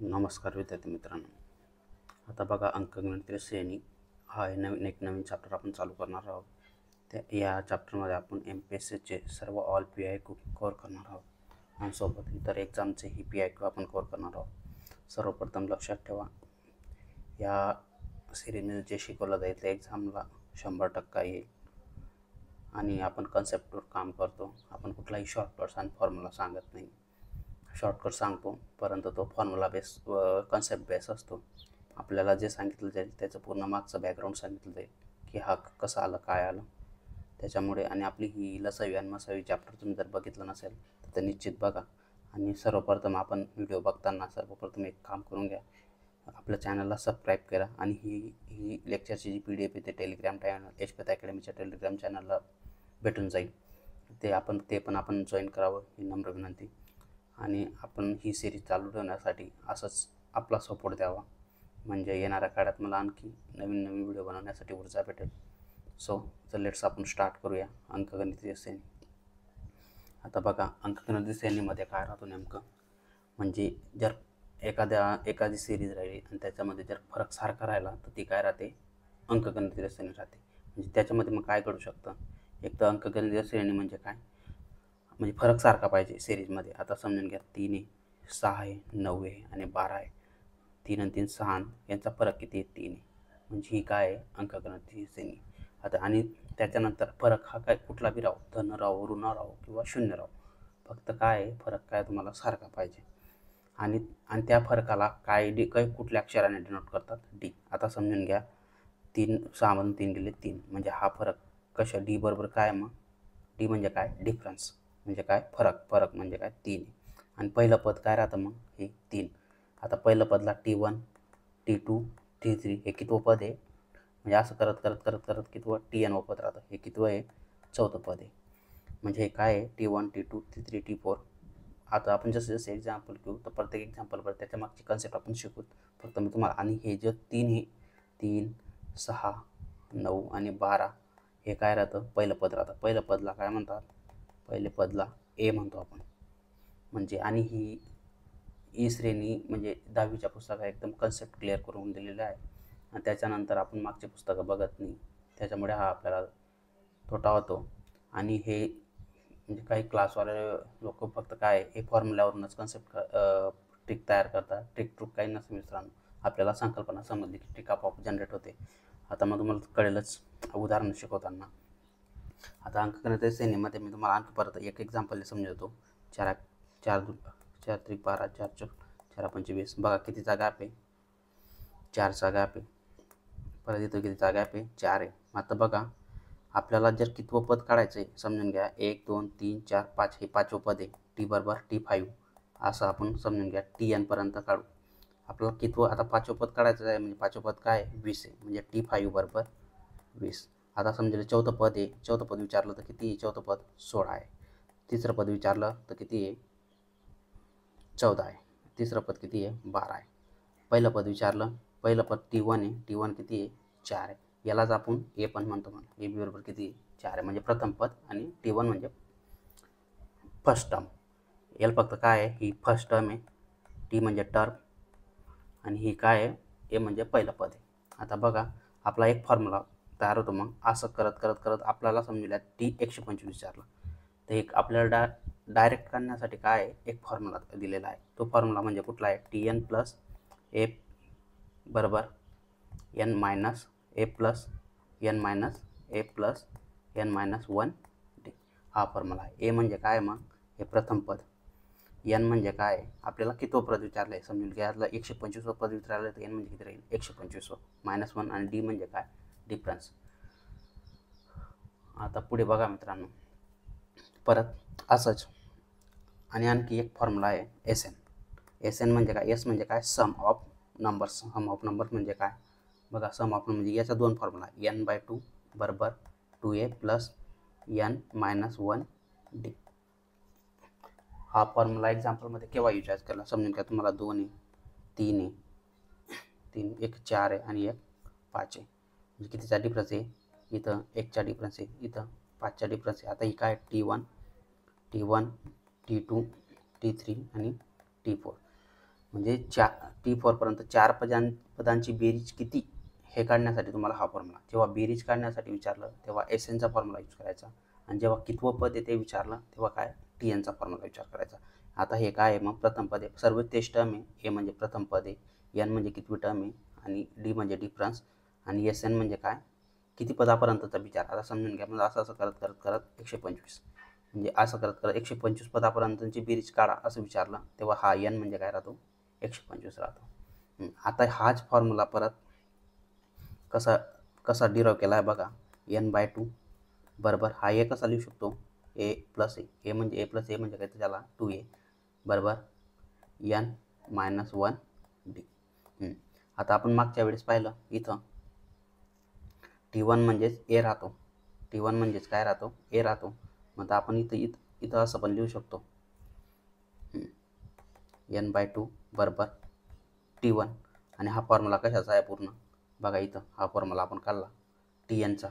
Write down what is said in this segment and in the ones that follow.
नमस्कार विद्यार्थी मित्रांनो. आता बघा अंकगणित श्रेणी हा एक नवीन चॅप्टर आपण चालू करणार आहोत. या चॅप्टरमध्ये आपण MPSCचे सर्व ऑल PIQ कव्हर करणार आहोत आणि सोबत इतर एक्झामचे ही PIQ आपण कव्हर करणार आहोत. सर्वप्रथम लक्षात ठेवा, या सिरीजमध्ये जे शिकवलं जाईल ते एक्झामला 100% येईल आणि आपण कन्सेप्टवर काम करतो. आपण कुठलाही शॉर्टकट्स आणि फॉर्म्युला सांगत नाही. शॉर्टकट सांगतो परंतु तो फॉर्म्युला बेस कन्सेप्ट बेस असतो. आपल्याला जे सांगितलं जाईल त्याचं पूर्ण मागचं बॅकग्राऊंड सांगितलं जाईल की हा कसं आलं, काय आलं त्याच्यामुळे. आणि आपली ही लसावी आणि मसावी चॅप्टर तुम्ही जर बघितलं नसेल तर ते निश्चित बघा. आणि सर्वप्रथम आपण व्हिडिओ बघताना सर्वप्रथम एक काम करून घ्या, आपल्या चॅनलला सबस्क्राईब करा आणि ही लेक्चरची जी PDF आहे ते टेलिग्राम चॅनल HP अकॅडमीच्या टेलिग्राम चॅनलला भेटून जाईल. ते पण आपण जॉईन करावं ही नम्र विनंती. आणि आपण ही सिरीज चालू ठेवण्यासाठी असंच आपला सपोर्ट द्यावा, म्हणजे येणाऱ्या काळात मला आणखी नवीन नवीन व्हिडिओ बनवण्यासाठी ऊर्जा भेटेल. तर लेट्स आपण स्टार्ट करूया अंकगणितीय श्रेणी. आता बघा अंकगणितीय श्रेणीमध्ये काय राहतो नेमकं, म्हणजे जर एखादी सिरीज राहिली आणि त्याच्यामध्ये जर फरक सारखा राहिला तर ती काय राहते, अंकगणितीय श्रेणी राहते. म्हणजे त्याच्यामध्ये मग काय घडू शकतं, एक तर अंकगणितीय श्रेणी म्हणजे काय, म्हणजे फरक सारखा पाहिजे सिरीजमध्ये. आता समजून घ्या 3 आहे, 6 आहे, 9 आहे आणि 12 आहे. 3 आणि 3 6, यांचा फरक किती आहे, 3 आहे. म्हणजे ही काय आहे, अंकगणितीय श्रेणी. आता आणि त्याच्यानंतर फरक हा काय कुठला बी राहो, धन राहो, ऋण राहो किंवा शून्य राहो, फक्त काय आहे फरक काय तुम्हाला सारखा पाहिजे. आणि त्या फरकाला काय कुठल्या अक्षराने डिनोट करतात, डी. आता समजून घ्या 3 6 मधून 3 गेले 3, म्हणजे हा फरक कशा डी बरोबर काय, मग डी म्हणजे काय, डिफरन्स म्हणजे काय, फरक म्हणजे काय, 3. आणि पहिलं पद काय राहतं मग, हे 3. आता पहिलं पदला T1 T2 T3 हे कितवं पद आहे, म्हणजे असं करत करत करत करत कितवं TN पद राहतं, हे कितवं आहे, चौथं पद आहे. म्हणजे हे काय आहे, T1 T2 T3 T4. आता आपण जसे जसे एक्झाम्पल घेऊ तर प्रत्येक एक्झाम्पलवर त्याच्या मागची कन्सेप्ट आपण शिकू. फक्त मी तुम्हाला, आणि हे जे 3 आहे, 3 6 9 आणि 12 हे काय राहतं, पहिलं पद राहतं. पहिलं पदला काय म्हणतात, पहिले पदला ए म्हणतो आपण. म्हणजे आणि ही श्रेणी म्हणजे 10वीच्या पुस्तकात एकदम कन्सेप्ट क्लिअर करून दिलेला आहे. आणि त्याच्यानंतर आपण मागची पुस्तकं बघत नाही, त्याच्यामुळे हा आपल्याला तोटा होतो. आणि हे म्हणजे काही क्लासवाले लोक फक्त काय हे फॉर्म्युल्यावरूनच कन्सेप्ट ट्रिक तयार करतात. ट्रिक काही नसतं मित्रांनो, आपल्याला संकल्पना समजली की ट्रिक आपोआप जनरेट होते. आता मग तुम्हाला कळेलच उदाहरण शिकवताना. आता अंकगणित श्रेणीमध्ये मी तुम्हाला आणखी परत एक एक्झाम्पल समजवतो. 4 3 12 4 4 25, बघा कितीचा गॅप आहे, 4चा गॅप आहे. परत इथं कितीचा गॅप आहे, 4 आहे. आता बघा आपल्याला जर कितवं पद काढायचं आहे, समजून घ्या 1 2 3 4 5 हे 5वं पद आहे. T बरोबर T5 असं आपण समजून घ्या, TN पर्यंत काढू. आपल्याला कितवं आता 5वं पद काढायचं आहे, म्हणजे 5वं पद काय आहे, 20 आहे. म्हणजे T5 बरोबर 20. आता समजा 4थं पद आहे, 4थं पद विचारलं तर किती आहे, 4थं पद 16 आहे. 3रं पद विचारलं तर किती आहे, 14 आहे. 3रं पद किती आहे, 12 आहे. पहिलं पद विचारलं, पहिलं पद T1 आहे, T1 किती आहे, 4 आहे. यालाच आपण ए पण म्हणतो. ए बी बरोबर किती आहे, 4 आहे. म्हणजे प्रथम पद आणि T1 म्हणजे फर्स्ट टर्म. याला फक्त काय आहे, ही फर्स्ट टर्म आहे, टी म्हणजे टर्म आणि ही काय आहे, ए म्हणजे पहिलं पद आहे. आता बघा आपला एक फॉर्म्युला तयार होतो. मग असं करत करत करत आपल्याला समजूया T 125 विचारलं तर एक आपल्याला डायरेक्ट काढण्यासाठी काय आहे, एक फॉर्म्युला दिलेला आहे. तो फॉर्म्युला म्हणजे कुठला आहे, TN प्लस ए बरोबर N मायनस ए प्लस N मायनस ए प्लस N मायनस 1 डी. हा फॉर्म्युला आहे. ए म्हणजे काय, मग हे प्रथम पद. N म्हणजे काय, आपल्याला कितवं पद विचारलं आहे, समजून घ्यायला 125वं पद विचारलं तर N म्हणजे किती राहील, 125 मायनस 1. आणि डी म्हणजे काय, डिफरन्स. आता पुढे बघा मित्रांनो, परत असंच आणि आणखी एक फॉर्म्युला आहे SN म्हणजे काय, एस म्हणजे काय, sum of numbers. Sum of numbers म्हणजे काय, बघा सम ऑफ म्हणजे याचा 2 फॉर्म्युला, N/2 बरोबर 2A plus N minus 1 D. हा फॉर्म्युला एक्झाम्पलमध्ये केव्हा यूज केला, समजून घ्या तुम्हाला 2 आहे, 3 आहे, 3 एक 4 आहे आणि एक 5 आहे. म्हणजे कितीचा डिफरन्स आहे, इथं 1चा डिफरन्स आहे, इथं 5चा डिफरन्स आहे. आता ही काय T1 T2 T3 आणि T4. म्हणजे T4 पर्यंत 4 पदांची बेरीज किती हे काढण्यासाठी तुम्हाला हा फॉर्म्युला, जेव्हा बेरीज काढण्यासाठी विचारलं तेव्हा SNचा फॉर्म्युला यूज करायचा, आणि जेव्हा कितवं पद आहे ते विचारलं तेव्हा काय TNचा फॉर्म्युला विचार करायचा. आता हे काय आहे, मग प्रथम पद आहे, सर्व तेच टर्म आहे. ए म्हणजे प्रथम पद आहे, N म्हणजे कितवी टर्म आहे, आणि D म्हणजे डिफरन्स, आणि SN म्हणजे काय किती पदापर्यंतचा विचार. आता समजून घ्या, म्हणजे असं करत करत करत 125, म्हणजे असं करत करत 125 पदापर्यंतची बेरीज काढा असं विचारलं तेव्हा हा N म्हणजे काय राहतो 125 राहतो. आता हाच फॉर्म्युला परत कसा कसा डिराईव्ह केला आहे बघा. N/2 बरोबर हा ए कसा लिहू शकतो, A + A म्हणजे A + A म्हणजे काय तर त्याला 2A बरोबर N-1D. आता आपण मागच्या वेळेस पाहिलं इथं T1 म्हणजेच A राहतो, T1 म्हणजेच काय राहतो A राहतो. मग आपण इथं असं पण लिहू शकतो N/2 बरोबर T1, आणि हा फॉर्म्युला कशाचा आहे पूर्ण बघा. इथं हा फॉर्म्युला आपण काढला TNचा,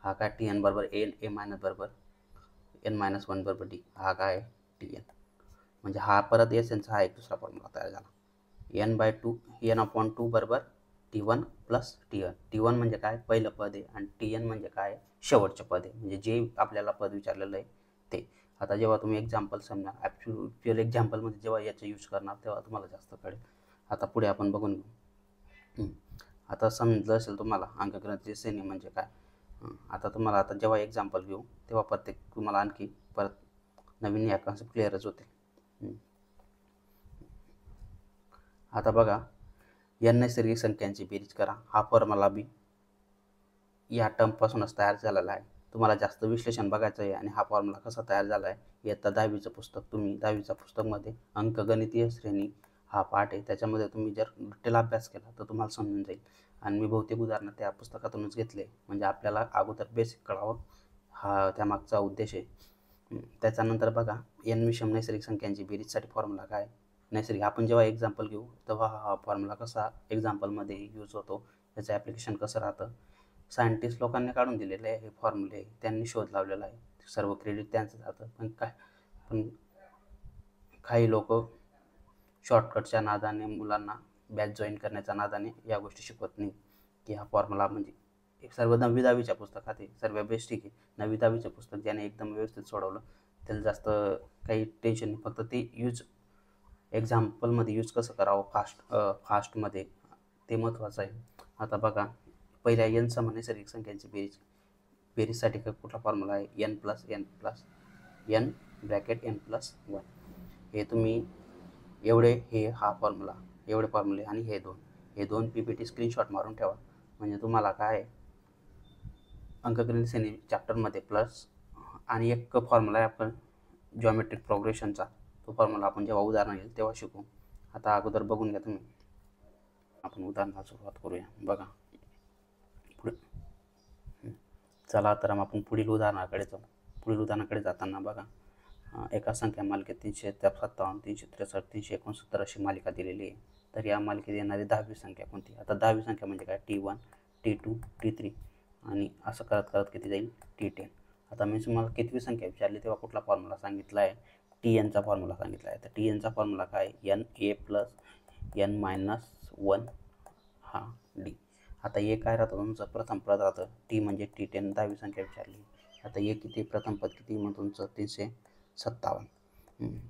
हा काय TN बरोबर A बरोबर N-1 बरोबर D, हा काय TN. म्हणजे हा परत SNचा हा एक दुसरा फॉर्म्युला तयार झाला. N/2 बरोबर T1 + T1 म्हणजे काय पहिलं पद आहे, आणि TN म्हणजे काय शेवटचं पद आहे, म्हणजे जे आपल्याला पद विचारलेलं आहे ते. आता जेव्हा तुम्ही एक्झाम्पल समजा ॲक्च्युअल एक्झाम्पलमध्ये जेव्हा याचा यूज करणार तेव्हा तुम्हाला जास्त कळेल. आता पुढे आपण बघून घेऊ. आता समजलं असेल तुम्हाला अंकगणितीय श्रेणी म्हणजे काय. आता तुम्हाला आता जेव्हा एक्झाम्पल घेऊ तेव्हा प्रत्येक तुम्हाला आणखी परत नवीन या कॉन्सेप्ट क्लिअरच होतील. आता बघा, n नैसर्गिक संख्यांची बेरीज करा, हा फॉर्म्युला बी या टर्मपासूनच तयार झालेला आहे. तुम्हाला जास्त विश्लेषण बघायचं आहे आणि हा फॉर्म्युला कसा तयार झाला आहे, इयत्ता 10वीचं पुस्तक, तुम्ही 10वीच्या पुस्तकमध्ये अंकगणितीय श्रेणी हा पाठ आहे, त्याच्यामध्ये तुम्ही जर डिटेल अभ्यास केला तर तुम्हाला समजून जाईल. आणि मी बहुतेक उदाहरणं त्या पुस्तकातूनच घेतले, म्हणजे आपल्याला अगोदर बेसिक कळावं, हा त्यामागचा उद्देश आहे. त्याच्यानंतर बघा, n विषम नैसर्गिक संख्यांची बेरीजसाठी फॉर्म्युला काय. नैसर्गिक आपण जेव्हा एक्झाम्पल घेऊ तेव्हा हा फॉर्म्युला कसा एक्झाम्पलमध्ये यूज होतो, त्याचं ॲप्लिकेशन कसं राहतं. सायंटिस्ट लोकांनी काढून दिलेले आहे हे फॉर्म्युले, त्यांनी शोध लावलेला आहे, सर्व क्रेडिट त्यांचं जातं. पण काही लोक शॉर्टकटच्या नादाने मुलांना बॅच जॉईन करण्याच्या नादाने या गोष्टी शिकवत नाही की हा फॉर्म्युला म्हणजे सर्व 9वी-10वीच्या पुस्तकात आहे, सर्व बेस्ट ठीक आहे. 9वी-10वीचं पुस्तक ज्याने एकदम व्यवस्थित सोडवलं त्याला जास्त काही टेन्शन नाही, फक्त ते एक्झाम्पलमध्ये यूज कसं करावं फास्टमध्ये ते महत्त्वाचं आहे. आता बघा, पहिल्या n सम नैसर्गिक संख्यांची बेरीजसाठी कुठला फॉर्म्युला आहे, n+n+n (n+1). हे तुम्ही हा फॉर्म्युला, एवढे फॉर्म्युले आणि हे दोन PPT स्क्रीनशॉट मारून ठेवा, म्हणजे तुम्हाला काय अंकगणित श्रेणी चॅप्टरमध्ये प्लस आणि एक फॉर्म्युला आहे आपण जॉमेट्रिक प्रोग्रेशनचा, तो फॉर्म्युला आपण जेव्हा उदाहरण येईल तेव्हा शिकू. आता अगोदर बघून घ्या तुम्ही, आपण उदाहरणाला सुरुवात करूया. बघा चला तर आपण पुढील उदाहरणाकडे जाताना बघा, एका संख्या मालिकेत 357, 363, 369 अशी मालिका दिलेली आहे. तर या मालिकेत येणारी 10वी संख्या कोणती. आता 10वी संख्या म्हणजे काय, T1, T2, T3 आणि असं करत करत किती जाईल T10. आता मी तुम्हाला कितवी संख्या विचारली तेव्हा कुठला फॉर्म्युला सांगितला आहे, TNचा फॉर्म्युला सांगितला आहे. तर TNचा फॉर्म्युला काय, NA + n-1 हा D. आता ए काय राहतं तुमचं प्रथम पद राहतं, T म्हणजे T10, 10वी संख्या विचारली. आता ए किती, प्रथम पद किती, मग तुमचं 357.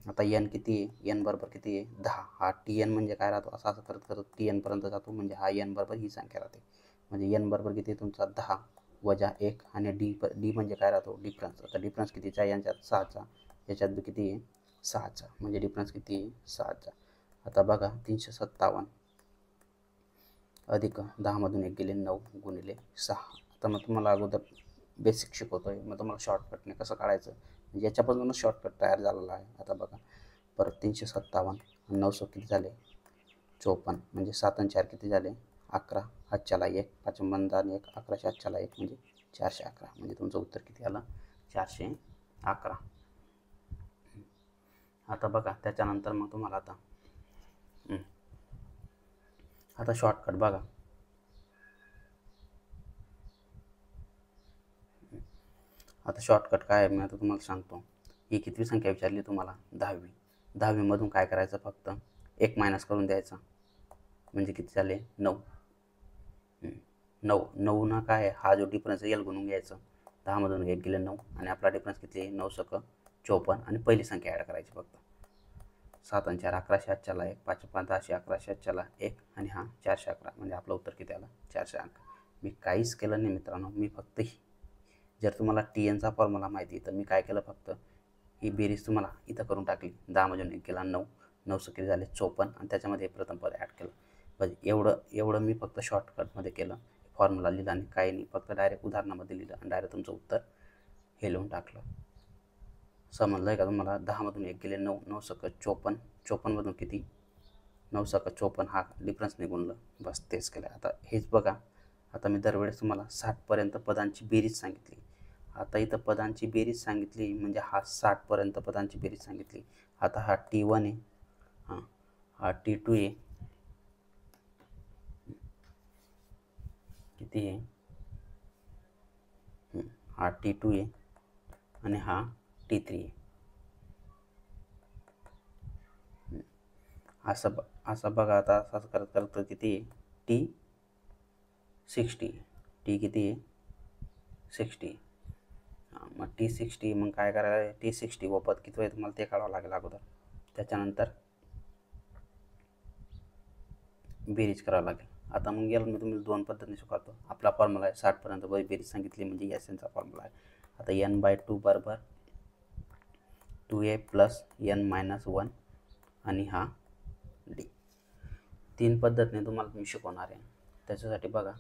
आता n किती आहे, n बरोबर किती आहे 10. हा TN म्हणजे काय राहतो, असं करत करत TN पर्यंत जातो, म्हणजे हा n बरोबर ही संख्या राहते. म्हणजे n बरोबर किती तुमचा 10 - 1, आणि D म्हणजे काय राहतो डिफरन्स. आता डिफरन्स कितीचा आहे, यांच्यात 6चा, याच्यात किती आहे 6चा, म्हणजे डिफरन्स किती आहे 6चा. आता बघा 357 अधिक 10मधून 1 गेले 9 × 6. आता मग तुम्हाला अगोदर बेसिक शिकवतोय, मग तुम्हाला शॉर्टकटने कसं काढायचं, म्हणजे याच्यापासूनच शॉर्टकट तयार झालेला आहे. आता बघा परत 357 आणि 9 किती झाले 54, म्हणजे 7 आणि 4 किती झाले 11, हातच्याला 1, 5 बंधाने 1, 11 हातच्याला 1 म्हणजे 411, म्हणजे तुमचं उत्तर किती आलं 411. आता बघा त्याच्यानंतर मग तुम्हाला आता शॉर्टकट बघा. आता शॉर्टकट काय आहे मी आता तुम्हाला सांगतो. ही कितवी संख्या विचारली तुम्हाला, 10वी. 10वी मधून काय करायचं, फक्त 1 मायनस करून द्यायचा म्हणजे किती झाले 9. 9 ना काय हा जो डिफरन्स आहे एल गुणून घ्यायचं. 10 मधून 1 गेले 9 आणि आपला डिफरन्स किती आहे 9 सक 54 आणि पहिली संख्या ॲड करायची फक्त. 7 आणि 4 1111 1 5 5 10 1111 1 आणि हा 411 म्हणजे आपलं उत्तर किती आलं 411. मी काहीच केलं नाही मित्रांनो, मी फक्त जर तुम्हाला TNचा फॉर्म्युला माहिती तर मी काय केलं फक्त ही बेरीज तुम्हाला इथं करून टाकली. 10 मधून 1 केला 9, 9 सके झाले 54 आणि त्याच्यामध्ये प्रथम पद ॲड केलं. म्हणजे एवढं मी फक्त शॉर्टकटमध्ये केलं. फॉर्म्युला लिहिला आणि काही नाही, फक्त डायरेक्ट उदाहरणामध्ये लिहिलं आणि डायरेक्ट तुमचं उत्तर हे लिहून टाकलं. समजलं आहे का तुम्हाला? 10 मधून 1 गेले 9, 9 सक 54, 54 मधून किती 9 सक 54 हा डिफरन्स निघूनलं. बस तेच केलं. आता हेच बघा, आता मी दरवेळेस तुम्हाला 60 पर्यंत पदांची बेरीज सांगितली. आता इथं पदांची बेरीज सांगितली म्हणजे हा 60 पर्यंत पदांची बेरीज सांगितली. आता हा T1 आहे, हा T2 आहे, किती आहे हा T2 आहे आणि हा T3 आहे. असं बघा, आता असं करत करत किती आहे T60. टी किती आहे 60. मग T60 मग काय करायला T60 व पद किती आहे तुम्हाला ते काढावं लागेल अगोदर, त्याच्यानंतर बेरीज करावं लागेल. आता मग याला मी तुम्हाला 2 पद्धतीने शिकवतो. आपला फॉर्म्युला आहे 60 पर्यंत बेरीज सांगितली म्हणजे SNचा फॉर्म्युला आहे. आता n/2 बरोबर 2a प्लस n-1 आणि हा D. 3 पद्धतीने तुम्हाला मी शिकवणार आहे. त्याच्यासाठी बघा,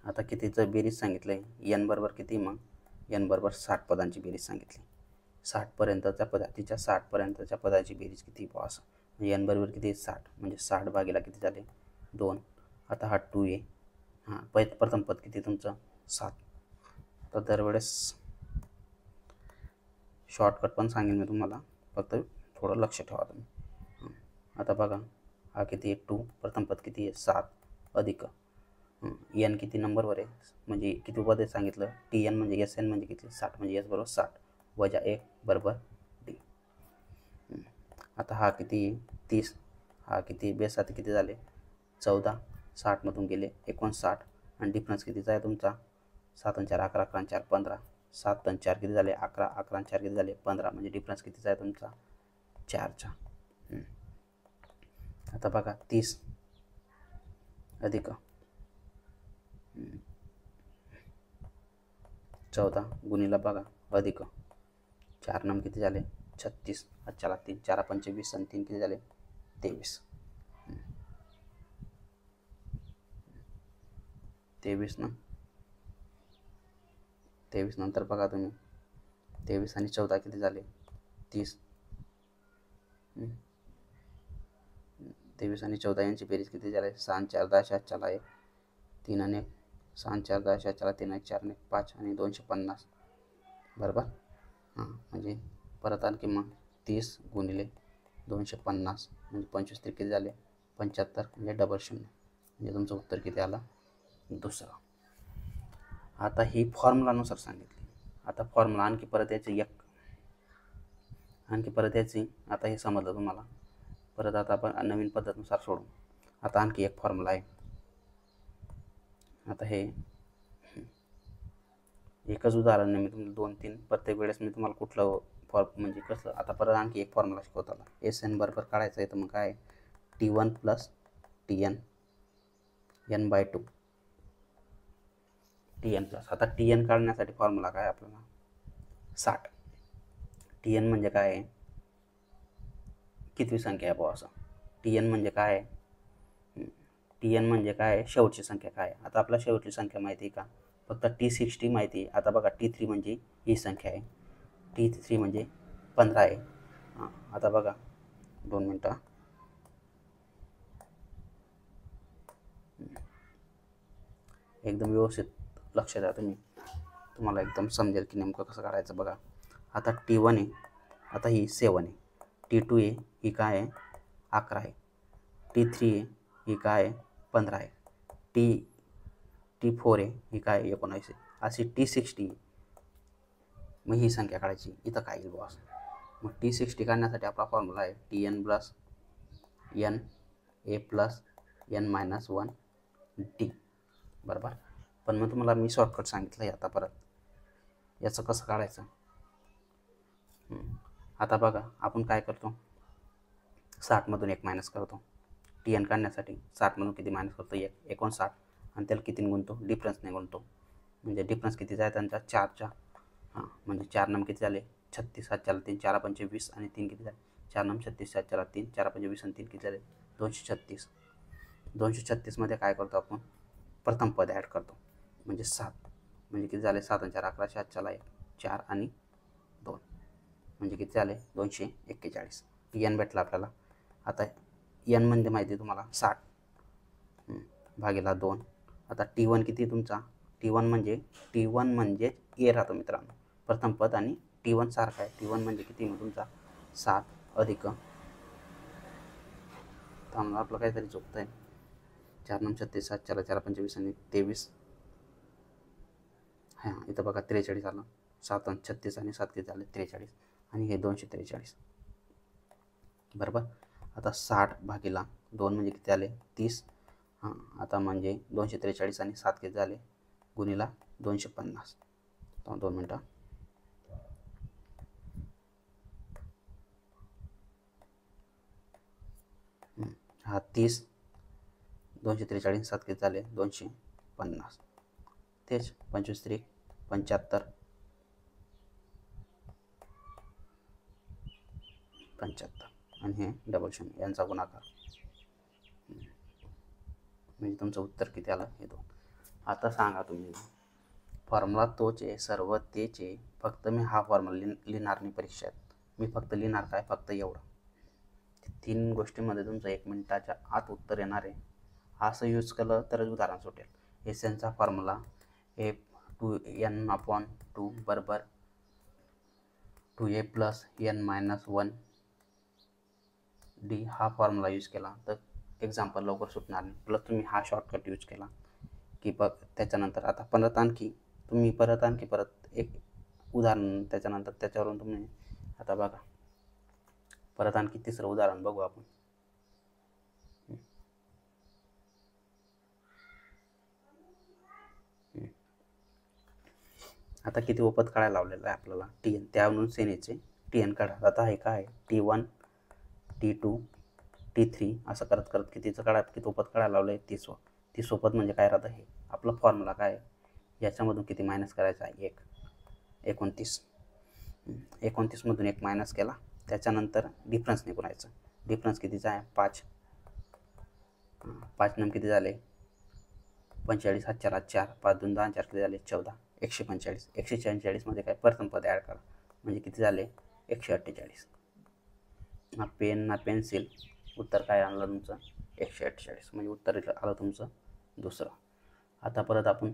आता कितीचं बेरीज सांगितलं आहे n बरोबर किती, मग n बरोबर 60 पदांची बेरीज सांगितली. 60 पर्यंतच्या पदाच्या 60 पर्यंतच्या पदाची बेरीज किती पाहा असं, म्हणजे n बरोबर किती 60 म्हणजे 60 भागीला किती झाले 2. आता हा 2 आहे, हां प्रथम पद किती तुमचं 7. तर दरवेळेस शॉर्टकट पण सांगेन मी तुम्हाला, फक्त थोडं लक्ष ठेवा तुम्ही. आता बघा हा किती आहे 2, प्रथम पद किती आहे 7 अधिक n किती नंबरवर आहे म्हणजे किती पद आहे सांगितलं TN म्हणजे SN म्हणजे किती 60 म्हणजे S बरोबर 60 वजा 1 बरोबर D. आता हा किती 30, हा किती बेस आता किती झाले 14, 60 मधून गेले 59 आणि डिफरन्स कितीचा आहे तुमचा 7 आणि 4 11, 11 आणि 4 15, 7 आणि 4 किती झाले 11, 11 आणि 4 किती झाले 15 म्हणजे डिफरन्स कितीचा आहे तुमचा 4चा. आता बघा 30 अधिक 14 गुणिला बघा अधिक 4 नम किती झाले 36, अच्छा 3 4 पंचे 20 आणि 3 किती झाले 23. 23 नंतर बघा तुम्ही 23 आणि 14 किती झाले 30. 23 आणि 14 यांची बेरीज किती झाली 6 आणि 4 10 अच्छा 1 3 आणि 1 6 आणि 4 10 अच्छा 3 आणि 4 आणि 5 आणि 250 बरोबर. म्हणजे परत आणखी मग 30 गुणिले 250 म्हणजे 25 ते किती झाले 75 म्हणजे डबल 0 म्हणजे तुमचं उत्तर किती आलं दुसरं. आता ही फॉर्म्युलानुसार सांगितली. आता फॉर्म्युला आणखी परत याची आता हे समजलं तुम्हाला. परत आता आपण नवीन पद्धतीनुसार सोडू. आता आणखी एक फॉर्म्युला आहे. आता हे एकच उदाहरण नाही, मी तुम्हाला 2-3 प्रत्येक वेळेस मी तुम्हाला कुठलं म्हणजे कसं. आता परत आणखी एक फॉर्म्युला शिकवताना SN बरोबर काढायचं आहे तर मग काय T1 plus TN n/2 TN plus. आता TN काढण्यासाठी फॉर्म्युला काय आपल्याला 60. TN म्हणजे काय आहे कितवी संख्या आहे असं. TN म्हणजे काय TN म्हणजे काय शेवटची संख्या काय. आता आपल्याला शेवटची संख्या माहिती आहे का फक्त T60 माहिती आहे. आता बघा T3 म्हणजे ही संख्या आहे, T3 म्हणजे 15 आहे. आता बघा 2 मिनटं, एकदम व्यवस्थित लक्ष द्या तुम्ही, तुम्हाला एकदम समजेल की नेमकं कसं काढायचं. बघा आता T1 आहे, आता ही 7 आहे, T2 आहे ही काय आहे 11 आहे, T3 आहे ही काय आहे 15 आहे, T4 आहे ही काय 19 आहे. अशी T60 मग ही संख्या काढायची, इथं काय येईल बॉस. मग T60 काढण्यासाठी आपला फॉर्म्युला आहे TN plus n a plus n minus 1 t, बरोबर. पण मग तुम्हाला मी शॉर्टकट सांगितलं आहे. आता परत याचं कसं काढायचं. आता बघा आपण काय करतो, 60मधून 1 मायनस करतो. TN काढण्यासाठी 60मधून किती मायनस करतो, 59, आणि त्याला किती गुणतो, डिफरन्सने गुणतो. म्हणजे डिफरन्स किती आहे त्यांचा 4च्या. म्हणजे 4 नम किती झाले 36, 7 4 3 4 5 20 आणि 3 किती झाले 4 नम 36, 7 4 3 4 5 20 आणि 3 किती झाले 236. 236मध्ये काय करतो आपण, प्रथम पद ॲड करतो म्हणजे 7. म्हणजे किती झाले 7 आणि 4 11, 7 4 1 4 आणि 2 म्हणजे किती झाले 241. एन भेटला आपल्याला. आता एन म्हणजे माहिती आहे तुम्हाला 60 भागीला 2. आता T1 किती तुमचा, T1 म्हणजे ए राहतो मित्रांनो, प्रथम पद आणि T1 सारखा आहे. T1 म्हणजे किती मग तुमचा 7 अधिक, त्यामुळे आपलं काहीतरी चुकतं आहे, 4 9 36 7 4 4 5 20 आणि 23. हां इथं बघा 43 आलं. 7 आणि 36 आणि 7 किती झाले 43 आणि हे 243, बरोबर. आता 60 भागीला 2 म्हणजे किती आले 30. आता म्हणजे 243 आणि 7 किती झाले गुणीला 250. 2 मिनटं. हा 30, 243 7 किती झाले 250. तेच 25 3 75 आणि हे डबल 0 यांचा गुणाकार. म्हणजे तुमचं उत्तर किती आलं हे 2. आता सांगा तुम्ही, फॉर्म्युला तोच आहे, सर्व तेच आहे, फक्त मी हा फॉर्म्युला लिहिणार नाही परीक्षेत. मी फक्त लिहिणार काय, फक्त एवढं. 3 गोष्टींमध्ये तुमचं 1 मिनिटाच्या आत उत्तर येणार आहे. असं यूज केलं तरच उदाहरण सुटेल. एसएनचा फॉर्म्युला F2n/2 बरोबर 2a plus n minus 1 D हा फॉर्म्युला यूज केला तर एक्झाम्पल लवकर सुटणार नाही. प्लस तुम्ही हा शॉर्टकट यूज केला की बघ त्याच्यानंतर आता परत आणखी एक उदाहरण त्याच्यानंतर त्याच्यावरून तुम्ही आता बघा परत आणखी तिसरं उदाहरण बघू आपण. आता किती उपद काढायला लावलेलं आहे आपल्याला TN, त्यावरून सेनेचे TN काढा. आता हे काय T1 T2 T3 असं करत करत कितीचं किती उपद काढायला लावलं आहे 30 उपद. म्हणजे काय राहतं हे आपलं फॉर्म्युला काय आहे, याच्यामधून किती मायनस करायचा आहे 29. 29मधून 1 मायनस केला, त्याच्यानंतर डिफरन्सने गुणायचं. डिफरन्स कितीचा आहे 5. 5 नम किती झाले 45, 7 4 4 5 2 10 4 किती झाले 14, 145. 144मध्ये काय प्रथम पद ॲड करा म्हणजे किती झाले 148. ना पेन ना पेन्सिल, उत्तर काय आणलं तुमचं 148. म्हणजे उत्तर आलं तुमचं दुसरं. आता परत आपण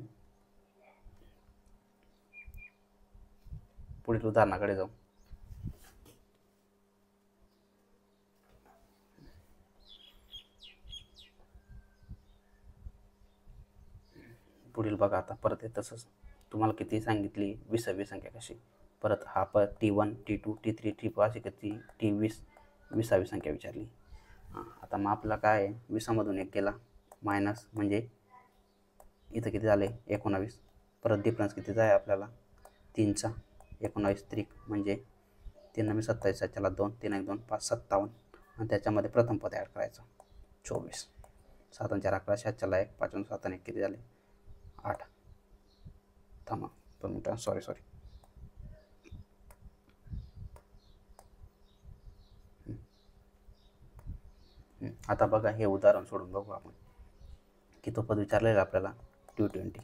पुढील उदाहरणाकडे जाऊ. पुढील बघा आता परत तसंच तुम्हाला किती सांगितली 20वी संख्या कशी, परत हा T1 T2 T3 T4 अशी किती T20वी संख्या विचारली. आता मग आपला काय आहे 20मधून 1 केला मायनस म्हणजे इथं किती झाले 19. परत डिफरन्स कितीचा आहे आपल्याला 3चा. 19 त्रिक म्हणजे 3 नव्हे 27 त्याला 2 3 1 2 5 57 आणि त्याच्यामध्ये प्रथम पद ॲड करायचं 24. 7 आणि 4 11 7 4 1 5 आणि 7 आणि 1 किती झाले 8. थांबा 2 मिनटं सॉरी. आता बघा हे उदाहरण सोडून बघू आपण की तो पद विचारलेला आपल्याला 220.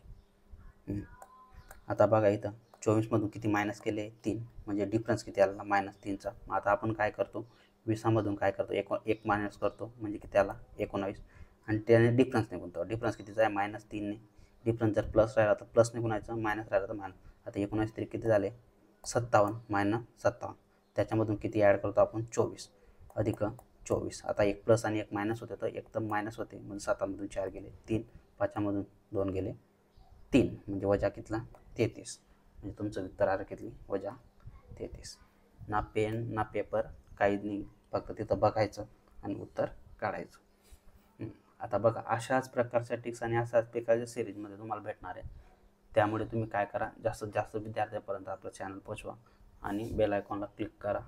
आता बघा इथं 24मधून किती मायनस केले 3 म्हणजे डिफरन्स किती आला -3चा. मग आता आपण काय करतो 20मधून काय करतो 1 मायनस करतो म्हणजे किती आला 19 आणि त्याने डिफरन्स निघूनतो. डिफरन्स कितीचा आहे -3ने. डिफरन्स जर प्लस राहिला तर प्लसने गुणायचं, मायनस राहिला तर मायनस. आता 19 तरी किती झाले 57 -57. त्याच्यामधून किती ॲड करतो आपण 24 अधिक 24. आता 1 प्लस आणि 1 मायनस होते तर 1 तर मायनस होते म्हणजे 7मधून 4 गेले 3, 5मधून 2 गेले 3 म्हणजे वजा कितला 33. म्हणजे तुमचं उत्तर आलं किती वजा 33. ना पेन ना पेपर काहीच नाही, फक्त तिथं बघायचं आणि उत्तर काढायचं. आता बघा अशाच प्रकारच्या टिक्स आणि अशाच प्रकारच्या सिरीजमध्ये तुम्हाला भेटणार आहे. त्यामुळे तुम्ही काय करा, जास्तीत जास्त विद्यार्थ्यांपर्यंत आपलं चॅनल पोचवा आणि बेल आयकॉनला क्लिक करा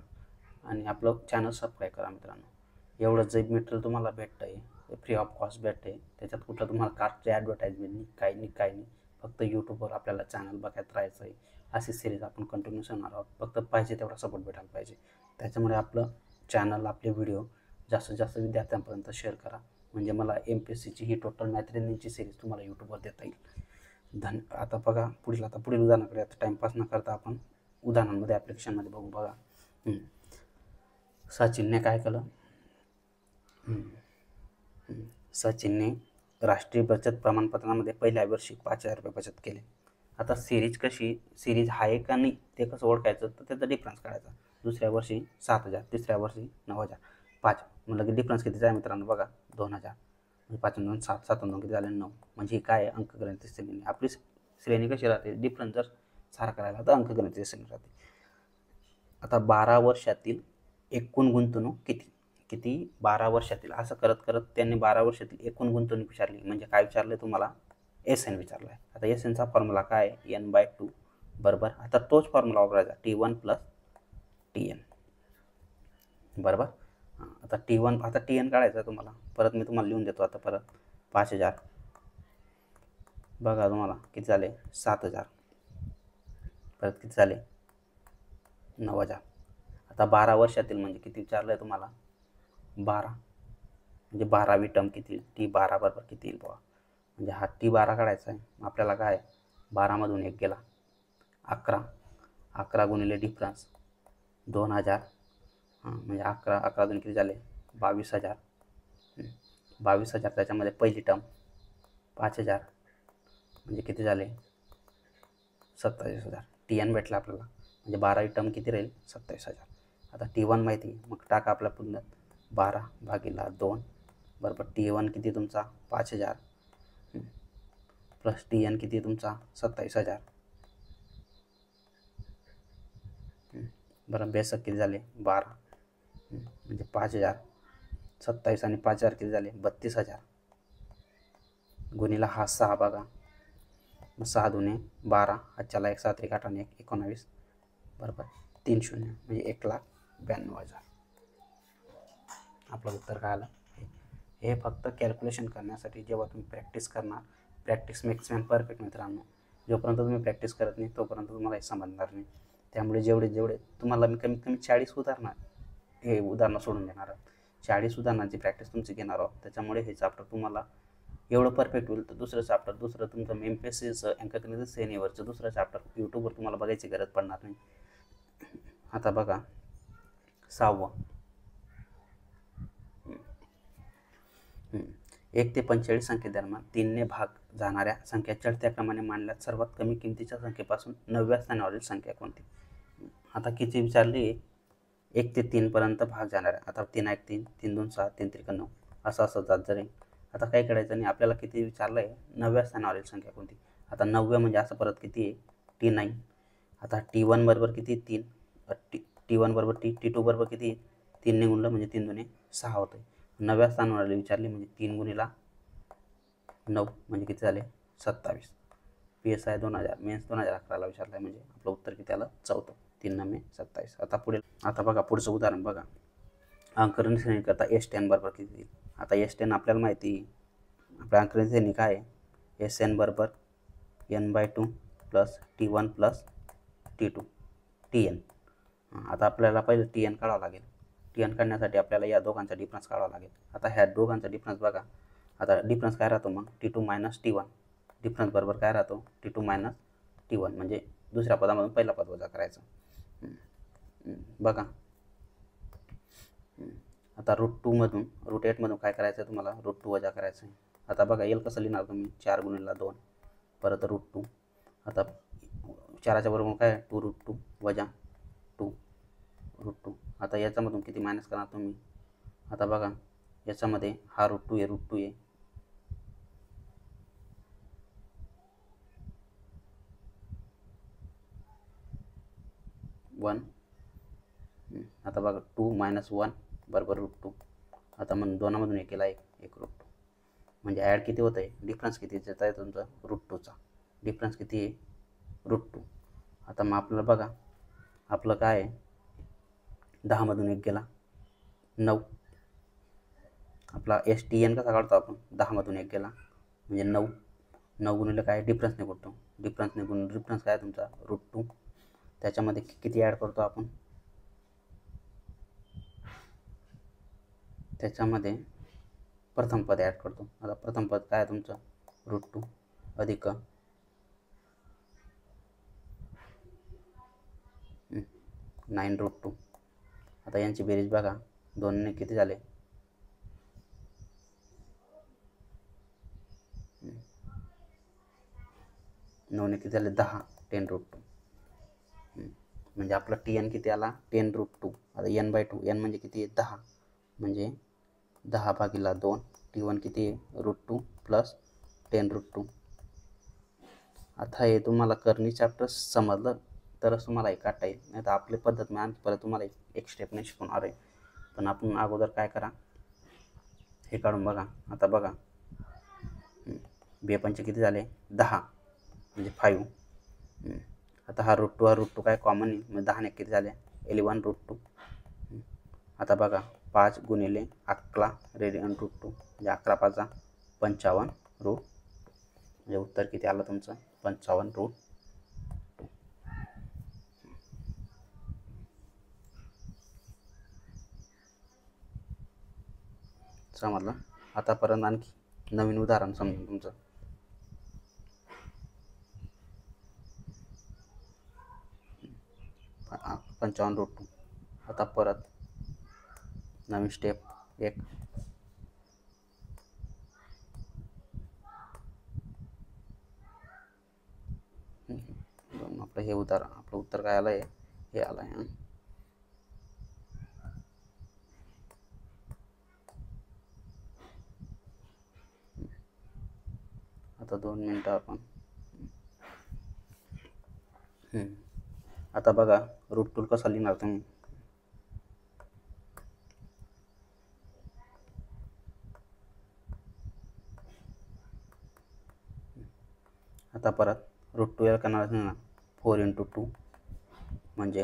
आणि आपलं चॅनल सबस्क्राईब करा मित्रांनो. एवढं जे मटेरियल तुम्हाला भेटतं आहे ते फ्री ऑफ कॉस्ट भेटतं आहे. त्याच्यात कुठलं तुम्हाला कास्टची ॲडव्हर्टाईजमेंट नाही, काही नाही. फक्त यूट्यूबवर आपल्याला चॅनल बघत राहायचं आहे. अशी सिरीज आपण कंटिन्यूस होणार आहोत. फक्त पाहिजे तेवढा सपोर्ट भेटायला पाहिजे. त्याच्यामुळे आपलं चॅनल, आपले व्हिडिओ जास्तीत जास्त विद्यार्थ्यांपर्यंत शेअर करा. म्हणजे मला MPSCची ही टोटल मॅथ रिझनिंगची सिरीज तुम्हाला यूट्यूबवर देता येईल. आता बघा पुढील उदाहरणाकडे. आता टाईमपास न करता आपण उदाहरणांमध्ये ॲप्लिकेशनमध्ये बघू. बघा सचिनने काय केलं, सचिनने राष्ट्रीय बचत प्रमाणपत्रामध्ये पहिल्या वर्षी 5,000 रुपये बचत केले. आता सिरीज आहे का नाही ते कसं ओळखायचं, तर त्याचा डिफरन्स काढायचा. दुसऱ्या वर्षी 7,000, तिसऱ्या वर्षी 9,000, 5 म्हणलं की डिफरन्स किती आहे मित्रांनो, बघा 2,000. म्हणजे 5 2 7, 7 2 किती झाले 9. म्हणजे काय अंकगणित श्रेणी. आपली श्रेणी कशी राहते, डिफरन्स जर सारखा राहिला तर अंकगणित श्रेणी राहते. आता 12 वर्षातील एकूण गुंतवणूक किती 12 वर्षातील, असं करत करत त्यांनी 12 वर्षातील एकूण गुंतवणूक विचारली. म्हणजे काय विचारलं तुम्हाला, SN विचारला आहे. आता SNचा फॉर्म्युला काय आहे, N/2 बरोबर. आता तोच फॉर्म्युला वापरायचा, T1 + TN बरोबर. आता TN काढायचा तुम्हाला. परत मी तुम्हाला लिहून देतो. आता परत 5,000 बघा तुम्हाला किती झाले 7,000, परत किती झाले 9,000. आता 12 वर्षातील म्हणजे किती विचारलं आहे तुम्हाला, 12. म्हणजे 12वी टर्म किती, T12 बरोबर किती येईल बघा. म्हणजे हा T12 काढायचा आहे. आपल्याला काय 12मधून 1 गेला 11, 11 गुणिले डिफरन्स 2,000. म्हणजे 11 दोन किती झाले 22,000. 22,000 त्याच्यामध्ये पहिली टर्म 5,000 म्हणजे किती झाले 27,000. TN भेटला आपल्याला. म्हणजे 12वी टर्म किती राहील 27,000. आता T1 माहिती, मग टाका आपल्या पुन्हा 12/2 बरोबर. T1 किती तुमचा 5,000 प्लस TN किती तुमचा 27,000 बरं. बेसक किती झाले 12 म्हणजे 5,000. 27 आणि 5,000 किती झाले 32,000. गुणिला हा 6 बघा, मग 6 दुने 12, आजच्याला 1 7 1 8 आणि 1 19 बरोबर 30 म्हणजे 1,92,000. आपलं उत्तर काय आलं. हे फक्त कॅल्क्युलेशन करण्यासाठी जेव्हा तुम्ही प्रॅक्टिस करणार, प्रॅक्टिस मेक्स मॅन परफेक्ट मित्रांनो. जोपर्यंत तुम्ही प्रॅक्टिस करत नाही तोपर्यंत तुम्हाला हे समजणार नाही. त्यामुळे जेवढे तुम्हाला मी कमीत कमी 40 उदाहरणं सोडून देणार आहोत. 40 उदाहरणांची प्रॅक्टिस तुमची घेणार आहोत. त्याच्यामुळे हे चाप्टर तुम्हाला एवढं परफेक्ट होईल. तर दुसरं तुमचं MPSCचं अंकगणित श्रेणीवरचं दुसरं चॅप्टर यूट्यूबवर तुम्हाला बघायची गरज पडणार नाही. आता बघा 6वं 1 ते 45 संख्येदरम्यान 3ने भाग जाणाऱ्या संख्या चढत्या क्रमाने मांडल्यात सर्वात कमी किमतीच्या संख्येपासून 9व्या स्थानावरील संख्या कोणती. आता किती विचारली, 1 ते 3 पर्यंत भाग जाणाऱ्या. आता 3 1 3, 3 2 6, 3 3 9 असं जात जाईल. आता काय करायचं नाही, आपल्याला किती विचारलं आहे 9व्या स्थानावरील संख्या कोणती. आता 9व्या म्हणजे असं परत किती आहे T9. आता T1 बरोबर किती 3, T1 बरोबर T2 बरोबर किती 3ने गुणलं म्हणजे 3 2 6 होतं. 9व्या स्थानावरील विचारली म्हणजे 3 गुणिला 9 म्हणजे किती झाले 27. PSI 2000 मेन्स 2011ला विचारलं आहे. म्हणजे आपलं उत्तर किती आलं 4. 3 9 27. आता बघा पुढचं उदाहरण बघा. अंकगणित श्रेणी करता S10 बरोबर किती येईल. आता S10 आपल्याला माहिती आहे. आपल्या अंकगणित श्रेणी काय आहे, SN बरोबर N/2 plus T1 plus T2 TN. आता आपल्याला पहिले TN काढावं लागेल. TN काढण्यासाठी आपल्याला या दोघांचा डिफरन्स काढावा लागेल. आता ह्या दोघांचा डिफरन्स बघा. आता डिफरन्स काय राहतो मग T2 मायनस T1. डिफरन्स बरोबर काय राहतो T2 मायनस T1. म्हणजे दुसऱ्या पदामधून पहिला पद वजा करायचं. बघा आता √2 मधून √8 मधून काय करायचं तुम्हाला √2 वजा करायचं आहे. आता बघा येईल कसं लिहिणार तुम्ही 4 गुणिला 2 परत √2. आता 4च्या बरोबर काय 2√2 वजा 2 √2. आता याच्यामधून किती मायनस करणार तुम्ही. आता बघा याच्यामध्ये हा √2 आहे 1. आता बघा 2 - 1 बरोबर √2. आता मग दोनामधून एक केला, एक √2. म्हणजे ॲड किती होत आहे, डिफरन्स किती येत आहे तुमचा √2चा. डिफरन्स किती आहे √2. आता मग आपल्याला बघा आपलं काय आहे, 10मधून एक गेला 9. आपला STN कसा काढतो आपण, 10मधून एक गेला म्हणजे 9. 9 गुणिले काय, डिफरन्स निघतो. डिफरन्स निघून डिफरन्स काय तुमचा √2. त्याच्यामध्ये किती ॲड करतो आपण, त्याच्यामध्ये प्रथम पद ॲड करतो. आता प्रथम पद काय आहे तुमचं √2 अधिक 9 √2. आता यांची बेरीज बघा, 2ने किती झाले, 9ने किती झाले 10, 10 √2. म्हणजे आपला TN किती आला, 10 √2. आता n/2, n म्हणजे किती आहे 10, म्हणजे 10/2. T1 किती आहे √2 प्लस 10 √2. आता हे तुम्हाला करणी चॅप्टर समजलं तरच तुम्हाला हे काढता येईल, नाही तर आपली पद्धत मी आणखी परत तुम्हाला एक स्टेप नाही शिकवणार आहे. पण आपण अगोदर काय करा, हे काढून बघा. आता बघा बेपंचे किती झाले 10 म्हणजे 5. आता हा √2 काय कॉमन आहे, म्हणजे 10ने किती झाले 11 √2. आता बघा 5 गुणिले 11 रेडियन √2 म्हणजे 11 × 5 = 55 √2. म्हणजे उत्तर किती आलं तुमचं 55 √2. समजलं. आतापर्यंत आणखी नवीन उदाहरण समजून तुमचं. 55 √2. आता परत नवीन स्टेप एक. आपलं हे उदाहरण, आपलं उत्तर काय आलं आहे, हे आलं आहे. आता 2 मिनटं आपण. आता बघा √2 कसा लिहिणार तुम्ही. आता परत √2 या करणार ना 4 × 2 म्हणजे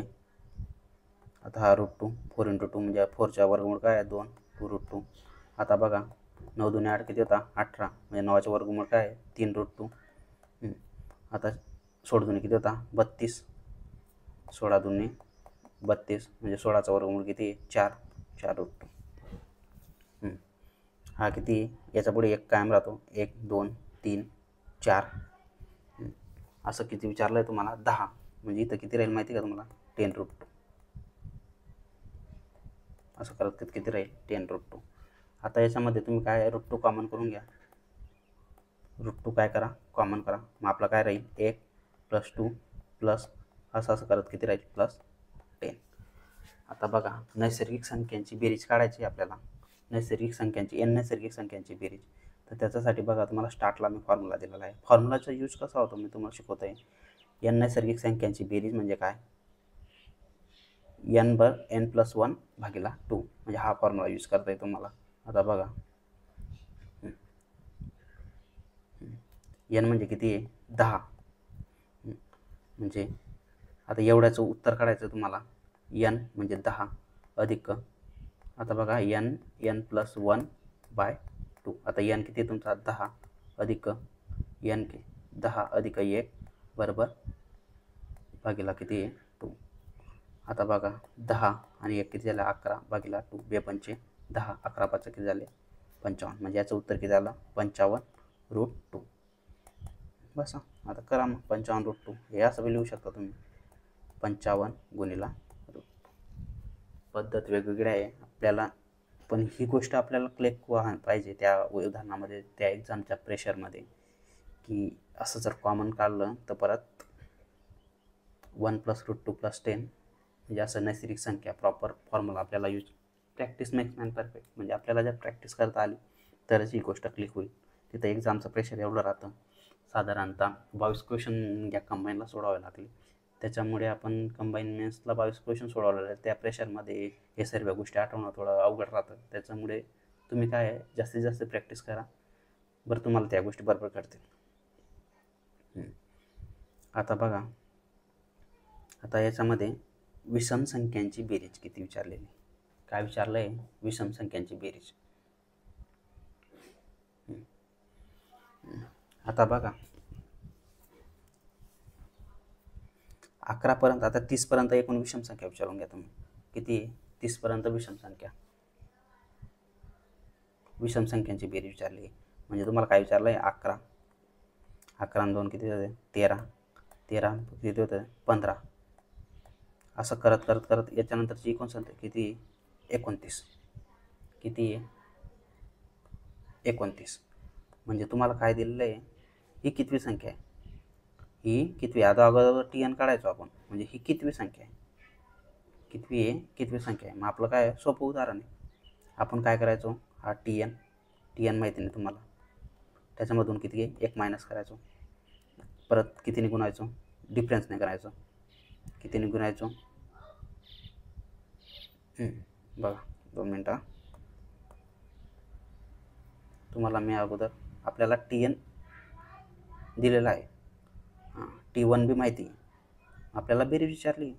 आता हा √2 4 × 2 म्हणजे 4चा वर्गमूळ काय आहे 2 √2. आता बघा 9 दूने 8 किती होता 18 म्हणजे 9चा वर्गमूळ काय आहे 3 √2. आता 16 दूने किती होता 32. 16 दूने 32 म्हणजे 16चा वर्गमूळ किती 4 √2. हा किती, याच्या पुढे एक कायम राहतो 1 2 3 4. असं किती विचारलं आहे तुम्हाला 10. म्हणजे इथं किती राहील माहिती का तुम्हाला 10 √2. असं करत किती राहील 10 √2. आता याच्यामध्ये तुम्ही काय √2 कॉमन करून घ्या. √2 काय करा कॉमन करा, मग आपला काय राहील 1 + 2 प्लस असं करत किती राहील +10. आता बघा नैसर्गिक संख्यांची बेरीज काढायची आपल्याला. नैसर्गिक संख्यांची नैसर्गिक संख्यांची बेरीज. तर त्याच्यासाठी बघा तुम्हाला स्टार्टला मी फॉर्म्युला दिलेला आहे. फॉर्म्युलाचा यूज कसा होतो मी तुम्हाला शिकवत आहे. नैसर्गिक संख्यांची बेरीज म्हणजे काय, n+1/2 म्हणजे हा फॉर्म्युला यूज करता येतो तुम्हाला. आता बघा n म्हणजे किती आहे 10. म्हणजे आता एवढ्याचं उत्तर काढायचं तुम्हाला. n म्हणजे 10 अधिक, आता बघा n+1/2. आता n किती आहे तुमचा 10 अधिक n 10 अधिक 1 बरोबर भागिला किती आहे 2. आता बघा 10 आणि 1 किती झालं 11/2. बेपंचे 10 11 5 किती झाले 55. म्हणजे याचं उत्तर किती झालं 55 √2. बस. आता करा मग 55 √2 हे असं लिहू शकता तुम्ही 55 गुणिला √2. पद्धत वेगवेगळी आहे आपल्याला, पण ही गोष्ट आपल्याला क्लिक पाहिजे त्या उदाहरणामध्ये, त्या एक्झामच्या प्रेशरमध्ये, की असं जर कॉमन काढलं तर परत 1 + √2 + 10 म्हणजे असं नैसर्गिक संख्या प्रॉपर फॉर्म्युला आपल्याला use. Practice makes man perfect. म्हणजे आपल्याला जर प्रॅक्टिस करता आली तरच ही गोष्ट क्लिक होईल. तिथं एक्झामचं प्रेशर एवढं राहतं. साधारणतः 22 क्वेश्चन या कंबाईनला सोडावे लागले. त्याच्यामुळे आपण कंबाईन मेन्सला 22 क्वेश्चन सोडवलेले आहेत. त्या प्रेशरमध्ये हे सर्व गोष्टी आठवणं थोडं अवघड राहतं. त्याच्यामुळे तुम्ही काय आहे, जास्तीत जास्त प्रॅक्टिस करा, बरं तुम्हाला त्या गोष्टी बरोबर कळतील. आता बघा, आता याच्यामध्ये विषम संख्यांची बेरीज किती विचारलेली. काय विचारलं आहे? विषम संख्यांची बेरीज. आता बघा, 11 पर्यंत, आता 30 पर्यंत एकूण विषम संख्या विचारून घ्या तुम्ही. किती? 30 पर्यंत विषम संख्या, विषम संख्यांची बेरीज विचारली. म्हणजे तुम्हाला काय विचारलं आहे? 11. 11 आणि 2 किती होते? 13. 13 किती होतं? 15. असं करत करत करत याच्यानंतरची एकूण संख्या किती? 29. किती आहे? 29. म्हणजे तुम्हाला काय दिलेलं आहे? ही कितवी संख्या आहे? ही कितवी? आता अगोदर TN काढायचो आपण. म्हणजे ही कितवी संख्या आहे? कितवी आहे? कितवी संख्या आहे? मग आपलं काय सोपं उदाहरण आहे. आपण काय करायचो? हा TN माहिती नाही तुम्हाला. त्याच्यामधून किती आहे? 1 मायनस करायचो. परत कितीने गुणायचो? डिफरन्सने करायचो. कितीने गुणायचो? बघा 2 मिनटं. तुम्हाला मी अगोदर आपल्याला TN दिलेला आहे. T1 बी माहिती आहे. आपल्याला बेरीज विचारली.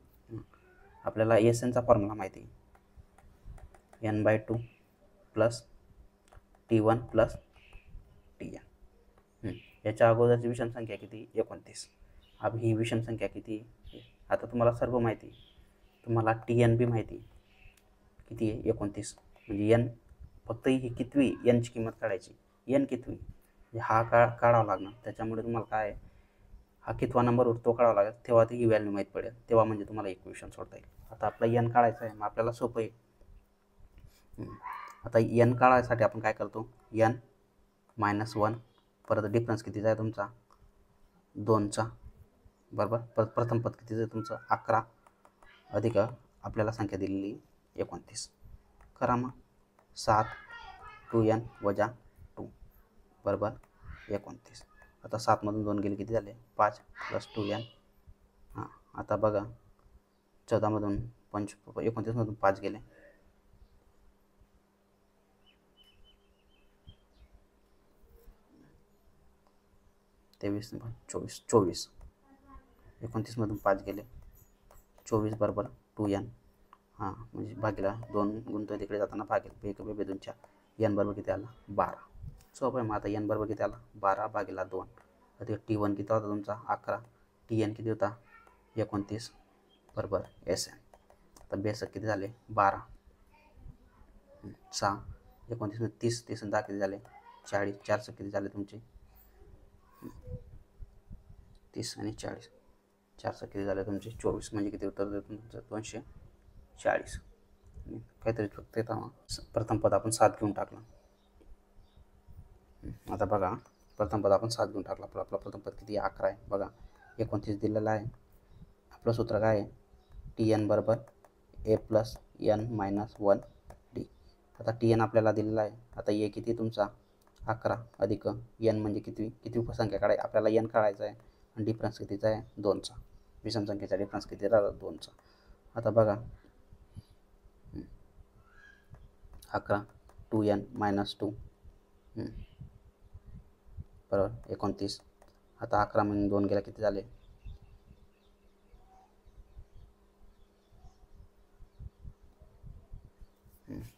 आपल्याला SNचा फॉर्म्युला माहिती आहे. n/2 plus T1 plus TN. याच्या अगोदरची विषम संख्या किती? 29. अब ही विषम संख्या किती? आता तुम्हाला सर्व माहिती आहे. तुम्हाला TN बी माहिती आहे. किती आहे? 29. म्हणजे n फक्त ही कितवी nची किंमत काढायची. n कितवी म्हणजे हा काढावा लागणार. त्याच्यामुळे तुम्हाला काय, हा कितवा नंबर तो काढावा लागेल, तेव्हा ती ही व्हॅल्यू माहीत पडेल. तेव्हा म्हणजे तुम्हाला इक्वेशन सोडता येईल. आता आपला n काढायचा आहे, मग आपल्याला सोपं आहे. आता n काढायसाठी आपण काय करतो? n - 1, परत डिफरन्स कितीचा आहे तुमचा? 2चा, बरोबर. परत प्रथम पद कितीचं आहे तुमचं? 11, अधिक आपल्याला संख्या दिलेली 29. करा मग. 7 2n वजा 2 बरोबर 29. आता 7 मधून 2 गेले किती झाले? 5 प्लस 2n. आता बघा, 14 मधून 29 मधून 5 गेले. तेवीस 24. 29 मधून 5 गेले. 24 बरोबर 2n. म्हणजे भागीला 2 गुणतोय तिकडे जाताना भागेल. 1 2 2 4. n बरोबर किती आला? 12. सोपं आहे. मग आता n बरोबर किती आला? 12 भागीला 2. आता T1 किती होता तुमचा? 11. TN किती होता? 29 बरोबर SN. आता बेस किती झाले? 12. 6 29 30. 30 आणि 10 किती झाले? 40. 4 किती झाले तुमचे? 30 आणि 40. 4 किती झाले तुमचे? 24. म्हणजे किती उत्तर देतो तुमचं? 240. काहीतरी फक्त येतं. प्रथम पद आपण 7 घेऊन टाकलं. आता बघा, प्रथम पद आपण 7 घेऊन टाकलं. आपला प्रथम पद किती? 11 आहे. बघा 29 दिलेला आहे. आपलं सूत्र काय आहे? TN बरोबर A plus n minus 1D. आता TN आपल्याला दिलेला आहे. आता A किती तुमचा? 11 अधिक n म्हणजे किती उपसंख्या काढायची? आपल्याला n काढायचा आहे. आणि डिफरन्स कितीचा आहे? 2चा. विषम संख्येचा डिफरन्स किती राहिला? 2चा. आता बघा, 11 2n मायनस 2 बरोबर 29. आता 11 मधून 2 गेला किती झाले?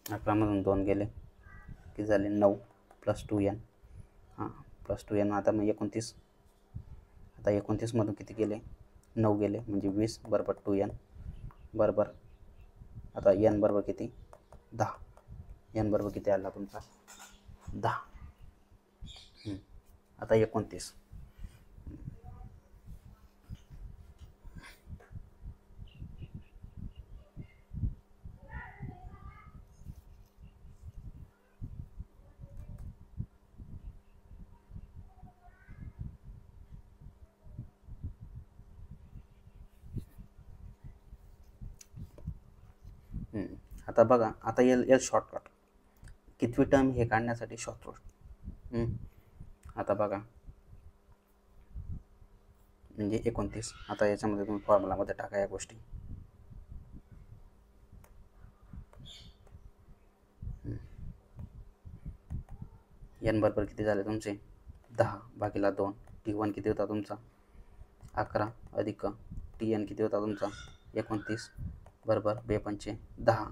11 मधून 2 गेले किती झाले? 9 प्लस 2n. Plus 2n. आता मग 29. आता 29 मधून किती गेले? 9 गेले म्हणजे 20 बरोबर 2n बरोबर. आता n बरोबर किती? 10. n बरोबर किती आला तुमचा? 10. आता 29. आता बघा, आता येईल शॉर्टकट. कितवी टर्म हे काढण्यासाठी शॉर्टकट. आता बघा, म्हणजे 29. आता याच्यामध्ये तुम्ही फॉर्म्युलामध्ये टाका या गोष्टी. n बरोबर किती झाले तुमचे 10 भागिले 2. T1 किती होता तुमचा 11 अधिक Tn किती होता तुमचा 29 बरोबर 2 पंचे 10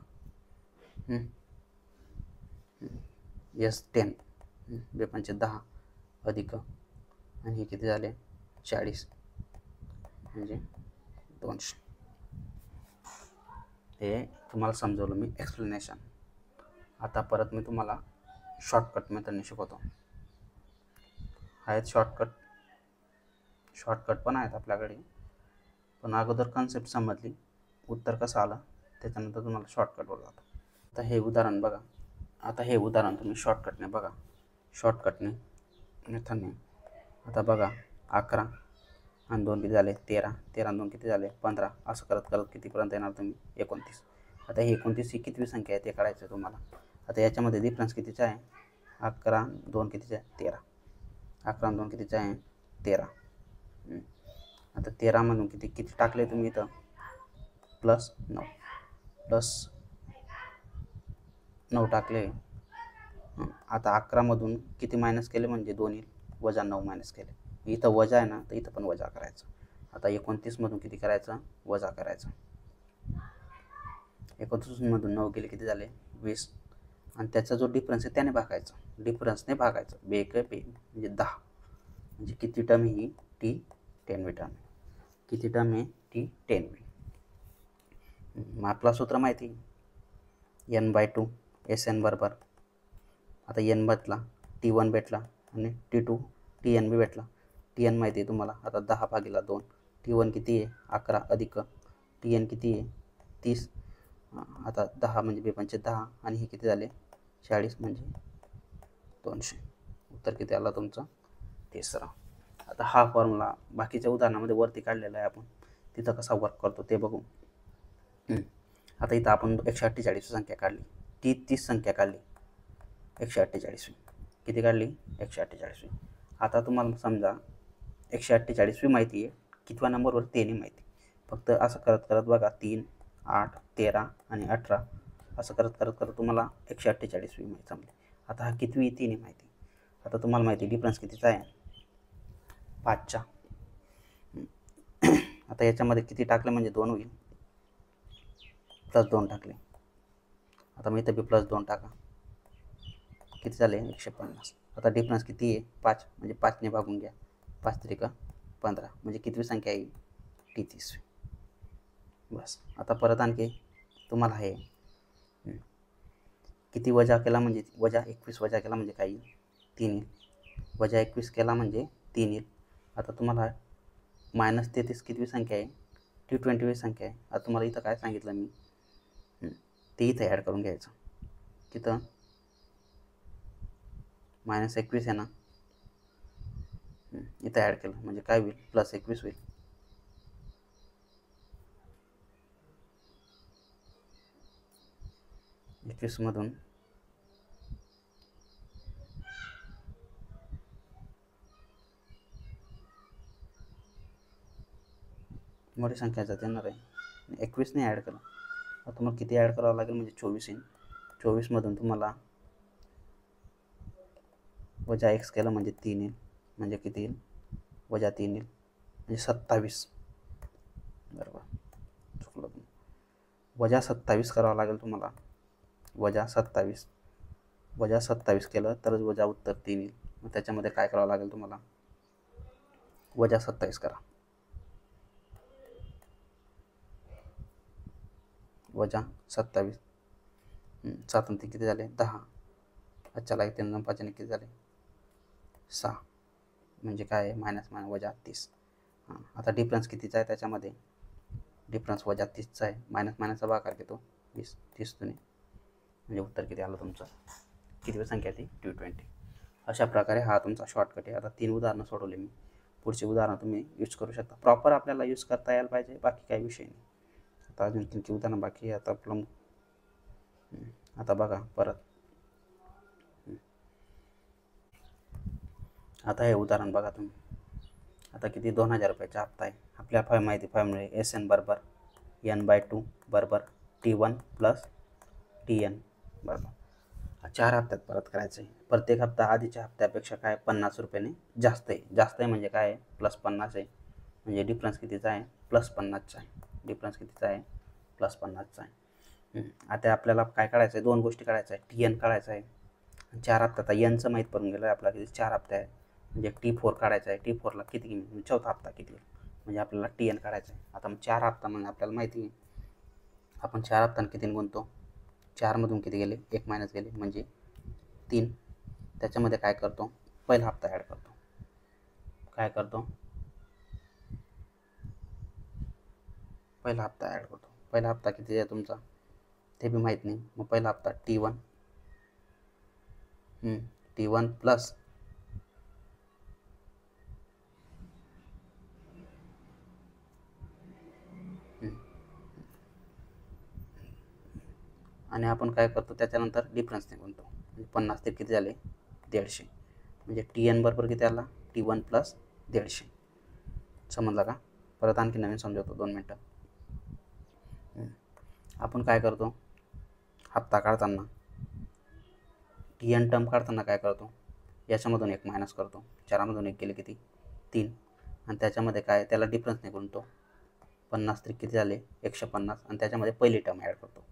यस 10 2 पंचे 10 अधिक आणि हे किती झाले 40 म्हणजे 200. हे तुम्हाला समजवलं मी एक्सप्लेनेशन. आता परत मी तुम्हाला शॉर्टकट मेथडने शिकवतो. आहेत शॉर्टकट पण आहेत आपल्याकडे, पण अगोदर कन्सेप्ट समजली उत्तर कसं आलं त्याच्यानंतर तुम्हाला शॉर्टकटवर जातो. आता हे उदाहरण बघा. आता हे उदाहरण तुम्ही शॉर्टकटने बघा. शॉर्टकटने मेथडने आता बघा 11 आणि 2 किती झाले 13. 13 आणि 2 किती झाले 15. असं करत करत कितीपर्यंत येणार तुम्ही 29. आता हे 29 ही कितवी संख्या आहे ते काढायचं आहे तुम्हाला. आता याच्यामध्ये डिफरन्स कितीचा आहे 11 2 कितीचा आहे 13. 11 2 कितीचा आहे 13. आता 13 मधून किती टाकले तुम्ही इथं +9 +9 टाकले. आता 11 मधून किती मायनस केले म्हणजे 2 येईल -9 मायनस केले. इथं वजा आहे ना तर इथं पण वजा करायचं. आता 29 मधून किती करायचं वजा करायचं. 29 मधून 9 गेले किती झाले 20 आणि त्याचा जो डिफरन्स आहे त्याने भागायचं. डिफरन्सने भागायचं. बेक पे म्हणजे 10 म्हणजे किती टर्म ही T10 टर्म. किती टर्म आहे T10. आपला सूत्र माहिती n/2 SN बरोबर. आता n भेटला T1 भेटला आणि T2 Tn बी भेटला. Tn माहिती आहे तुम्हाला. आता 10 भागिले 2. T1 किती आहे 11 अधिक Tn किती आहे 30. आता 10 म्हणजे 2 पंचे 10 आणि हे किती झाले 40 म्हणजे 200. उत्तर किती आला तुमचं 3. आता हा फॉर्म्युला बाकीच्या उदाहरणामध्ये वरती काढलेला आहे आपण. तिथं कसा वर्क करतो ते बघू. आता इथं आपण 148 संख्या काढली. ती 30 संख्या काढली 148. किती काढली 148. आता तुम्हाला समजा 148 माहिती आहे कितव्या नंबरवर ते नाही माहिती. फक्त असं करत करत बघा 3 8 13 आणि 18 असं करत करत तुम्हाला 148 माहिती समजली. आता हा कितवी ती नाही माहिती. आता तुम्हाला माहिती डिफरन्स कितीचा आहे 5चा. आता याच्यामध्ये किती टाकले म्हणजे 2 होईल. +2 टाकले. आता मी इथं बी +2 टाका. किती झाले 150. आता डिफरन्स किती आहे 5 म्हणजे 5ने भागून घ्या. 5 त्रिक 15 म्हणजे कितवी संख्या येईल T30. बस. आता परत आणखी तुम्हाला हे किती वजा केला म्हणजे वजा 21 वजा केला म्हणजे काय 3 येईल. वजा 21 केला म्हणजे 3 येईल. आता तुम्हाला -33 कितवी संख्या आहे T20वी संख्या आहे. आता तुम्हाला इथं काय सांगितलं मी ते इथं ॲड करून घ्यायचं. तिथं -21 आहे ना इथं ॲड केलं म्हणजे काय होईल +21 होईल. मधून मोठी संख्या जात येणार आहे. 21ने ॲड केलं. आता तुम्हाला किती ॲड करावं लागेल म्हणजे 24 येईल. 24 मधून तुम्हाला वजा x केलं म्हणजे 3 येईल. म्हणजे किती येईल वजा 3 येईल म्हणजे 27. बरोबर चुकलं तुम्ही. वजा 27 करावं लागेल तुम्हाला. वजा 27 केलं तरच वजा उत्तर 3 येईल. मग त्याच्यामध्ये काय करावं लागेल तुम्हाला वजा 27 करा. वजा 27 7 किती झाले 10. अच्छा लाईक 3 5 किती झाले 6 म्हणजे काय मायनस वजा 30. आता डिफरन्स कितीचा आहे त्याच्यामध्ये डिफरन्स वजा 30चा आहे. मायनसचा भागाकार घेतो 20 30 तुम्ही म्हणजे उत्तर किती आलं तुमचं किती संख्या ती T20. अशा प्रकारे हा तुमचा शॉर्टकट आहे. आता 3 उदाहरणं सोडवले मी. पुढची उदाहरणं तुम्ही यूज करू शकता. प्रॉपर आपल्याला यूज करता यायला पाहिजे बाकी काही विषय नाही. आता अजून 3 उदाहरणं बाकी आहे. आता आपलं आता बघा परत आता हे उदाहरण बघा तुम्ही. आता किती 2000 रुपयाचा हप्ता आहे. आपल्याला माहिती फॉर्म्युला SN बरोबर n/2 बरोबर T1 प्लस TN बरोबर 4 हप्त्यात परत करायचं आहे. प्रत्येक हप्ता आधीच्या हप्त्यापेक्षा काय 50 रुपयाने जास्त आहे. जास्त आहे म्हणजे काय +50 आहे. म्हणजे डिफरन्स कितीचा आहे +50चा आहे. डिफरन्स कितीचा आहे +50चा आहे. आता आपल्याला काय काढायचं आहे, दोन गोष्टी काढायच्या आहे. TN काढायचं आहे. 4 हप्ता आता Nचं माहीत पडून गेलं आपल्याला किती 4 हप्ते आहे. म्हणजे T4 काढायचा आहे. T4ला किती किंमत चौथा हप्ता किती म्हणजे आपल्याला TN काढायचं आहे. आता मग 4 हप्ता म्हणजे आपल्याला माहिती आहे आपण 4 हप्त्यानं कितीने गुणतो. 4 मधून किती गेले 1 मायनस गेले म्हणजे 3. त्याच्यामध्ये काय करतो पहिला हप्ता ॲड करतो. काय करतो पहिला हप्ता ॲड करतो. पहिला हप्ता किती आहे तुमचा ते बी माहीत नाही. मग पहिला हप्ता T1 प्लस आणि आपण काय करतो त्याच्यानंतर डिफरन्सने गुणतो. म्हणजे 50 ते किती झाले 150 म्हणजे TN बरोबर किती आला T1 प्लस 150. समजलं का. परत आणखी नवीन समजवतो 2 मिनटं. आपण काय करतो हप्ता काढताना TN टर्म काढताना काय करतो याच्यामधून 1 मायनस करतो. 4मधून 1 गेले किती 3 आणि त्याच्यामध्ये काय त्याला डिफरन्सने गुणतो. 50 ते किती झाले 150 आणि त्याच्यामध्ये पहिली टर्म ॲड करतो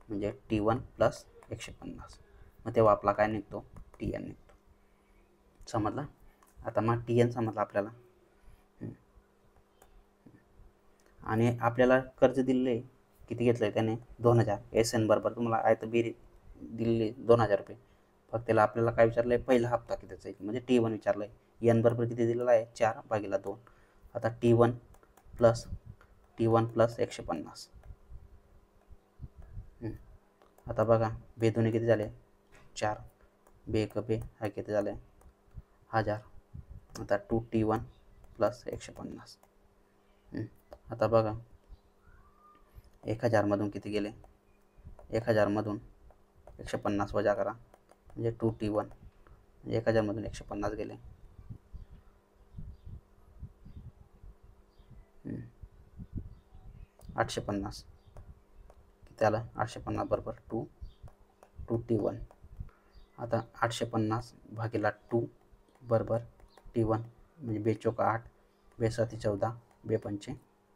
म्हणजे T1 प्लस 150. मग तेव्हा आपला काय निघतो TN निघतो. समजलं. आता मग TN समजलं आपल्याला. आणि आपल्याला कर्ज दिलेले किती घेतलं आहे त्याने 2000. SN बरोबर तुम्हाला आहे तर बेरीज दिलेली 2000 रुपये. फक्त त्याला आपल्याला काय विचारलं आहे पहिला हप्ता कितीचा आहे म्हणजे T1 विचारलं आहे. N बरोबर किती दिलेला आहे 4/2. आता T1 प्लस 150. आता बघा बेदोने किती झाले 4 बे हा किती झाले 1000. आता 2T1 प्लस 150. आता बघा 1000 मधून किती गेले 1000 मधून 150 वजा करा म्हणजे 2T1 म्हणजे 1000 मधून 150 गेले 850. किती आलं 850 बरोबर 2T1. आता 850 भागीला 2 बरोबर T1 म्हणजे 2 चौक 8 2 7 14 2 पंचे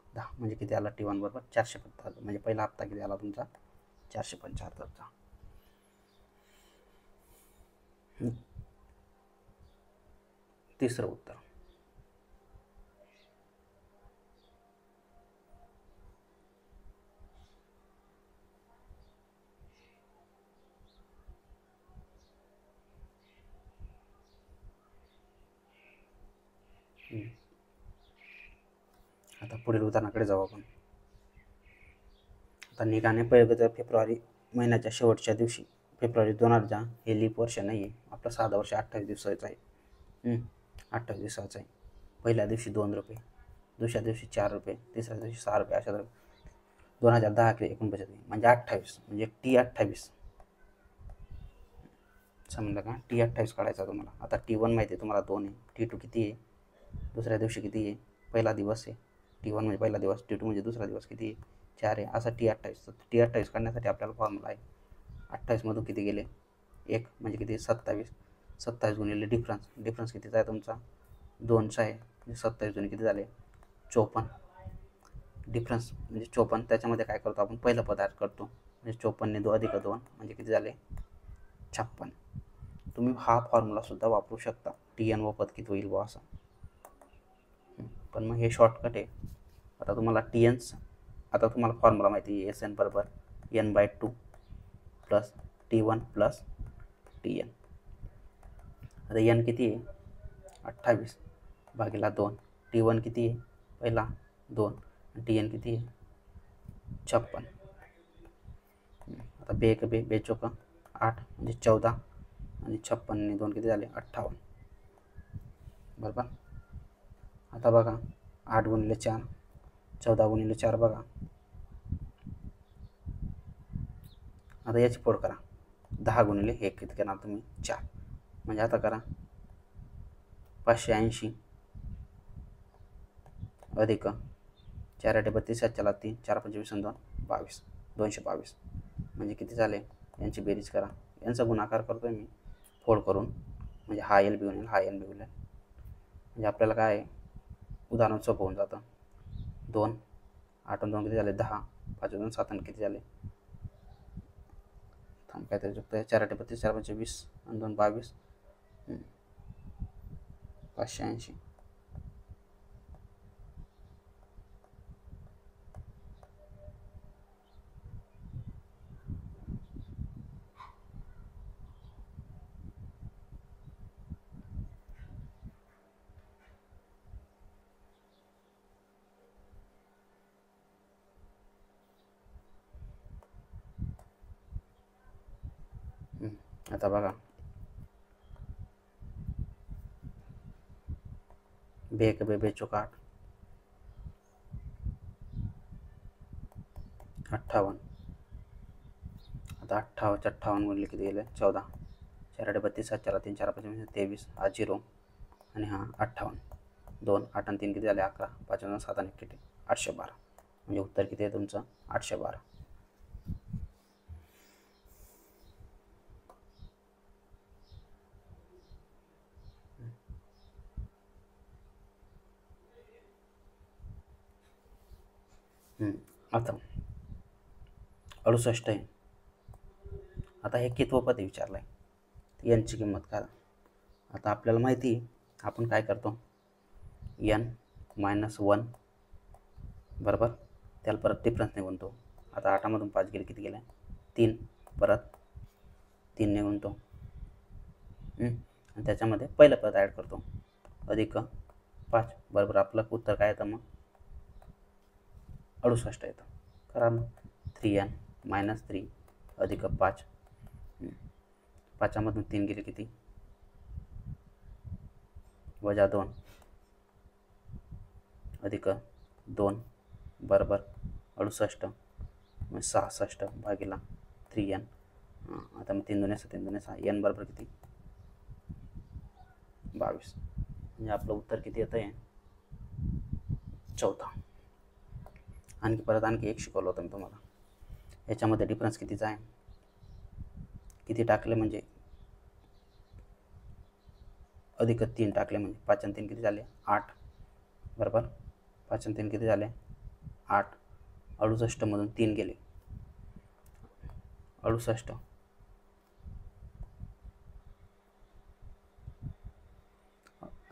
10 म्हणजे किती आला T1 बरोबर 475. म्हणजे पहिला हप्ता किती आला तुमचा 475चा. तिसरं उत्तर. आता पुढील उदाहरणाकडे जाऊ आपण. आता निघाने पहिलं फेब्रुवारी महिन्याच्या शेवटच्या दिवशी फेब्रुवारी 2000 हे लीप वर्ष नाही आहे. आपलं साधं वर्ष 28 दिवसाचं आहे. 28 दिवसाचं आहे. पहिल्या दिवशी 2 रुपये, दुसऱ्या दिवशी 4 रुपये, तिसऱ्या दिवशी 6 रुपये अशा 2010 किलो एकूण बचत म्हणजे 28 म्हणजे T28. समजलं का. T28 काढायचा तुम्हाला. आता T1 माहिती आहे तुम्हाला 2 आहे. T2 किती आहे दुसऱ्या दिवशी किती आहे पहिला दिवस आहे. T1 म्हणजे पहिला दिवस T2 म्हणजे दुसरा दिवस किती आहे 4 आहे. असा T28. T28 काढण्यासाठी आपल्याला फॉर्म्युला आहे 28मधून किती गेले 1 म्हणजे किती 27. 27 गुणिले डिफरन्स कितीचा आहे तुमचा 2चा आहे. म्हणजे 27 गुणिले किती झाले 54. डिफरन्स म्हणजे 54. त्याच्यामध्ये काय करतो आपण पहिला पदार्थ करतो म्हणजे 54 ने 2 अधिक 2 म्हणजे किती झाले 56. तुम्ही हा फॉर्म्युलासुद्धा वापरू शकता. TN व पद किती होईल व असं. पण मग हे शॉर्टकट आहे. आता तुम्हाला आता तुम्हाला फॉर्म्युला माहिती आहे SN बरोबर n/2 plus T1 plus TN. आता n किती आहे 28 भागीला 2. T1 किती आहे पहिला 2 आणि TN किती आहे 56. आता 2 चौक 8 म्हणजे 14 आणि 56 ने 2 किती झाले 58 बरोबर. आता बघा 8 गुणिले 4 14 गुणिले 4 बघा. आता याची फोड करा 10 गुणिले 1 किती करणार तुम्ही 4 म्हणजे आता करा 580 अधिक 4 32 7 3 4 25 2 22 222 म्हणजे किती झाले, यांची बेरीज करा. यांचा गुणाकार करतोय मी फोड करून, म्हणजे हा एल बी होईल, हा एल बी होईल. म्हणजे आपल्याला काय उदाहरण सोपं होऊन जातं. 2 8 2 किती झाले 10, 5 2 7 किती झाले, थांब काहीतरी चुकतंय, 4 32 4 25 आणि 2 22 580. आता बघा, 2 1 2 2 चौक 8 58. आता 58 म्हणले किती गेले 14, 4 32 7 4 3 4 5 23 हा 0 आणि हा 58. 2 8 आणि 3 किती झाले 11, 5 2 7 आणि किती 812. म्हणजे उत्तर किती आहे तुमचं 812. आता 68 आहे. आता हे कितवं पद विचारलं आहे, यांची किंमत करा. आता आपल्याला माहिती आपण काय करतो, n -1 बरोबर, त्याला परत डिफरन्सने गुणतो. आता 8 मधून 5 गेले किती गेले 3, परत 3 ने गुणतो आणि त्याच्यामध्ये पहिलं पद ॲड करतो, अधिक 5 बरोबर. आपलं उत्तर काय येतं मग 68 येतं. करा मग 3n - 3 अधिक 5, 5 मधून 3 गेले किती -2 अधिक 2 बरोबर 68 मग 66 भागिला 3n. आता मग 3 2 3 2 6 n बरोबर किती 22. म्हणजे आपलं उत्तर किती येतं आहे 14. आणखी एक शिकवलं होतं मी तुम्हाला, याच्यामध्ये डिफरन्स कितीचा आहे, किती टाकले म्हणजे अधिक 3 टाकले म्हणजे 5 आणि 3 किती झाले 8 बरोबर. 5 आणि 3 किती झाले 8, 68 मधून 3 गेले 68.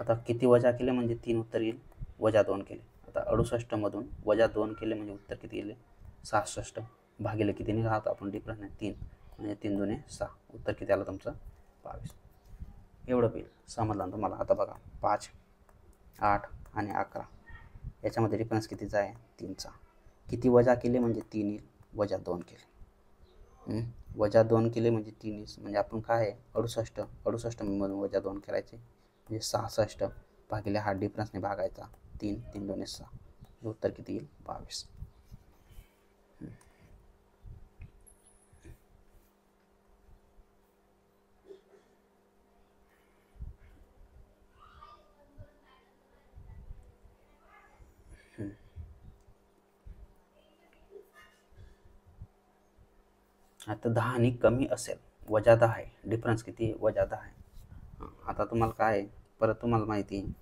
आता किती वजा केले म्हणजे 3 उत्तर येईल, -2 केले. आता 68 मधून -2 केले म्हणजे उत्तर किती येईल 66 भागिले कितीने राहतो आपण डिफरन्स 3 म्हणजे 3 2 6, उत्तर किती आलं तुमचं 22. एवढं बिल समजलं तुम्हाला. आता बघा 5 8 आणि 11 याच्यामध्ये डिफरन्स कितीचा आहे 3चा. किती वजा केले म्हणजे 3 येईल, -2 केले, -2 केले म्हणजे 3 येईल. म्हणजे आपण काय आहे 68 मधून -2 करायचे म्हणजे 66 भागिले हा डिफरन्सने भागायचा 3 3 2 6, उत्तर किती येईल 22. आता 10 कमी असेल, -10 आहे, डिफरन्स किती आहे -10 आहे. आता तुम्हाला काय आहे, परत तुम्हाला माहिती आहे,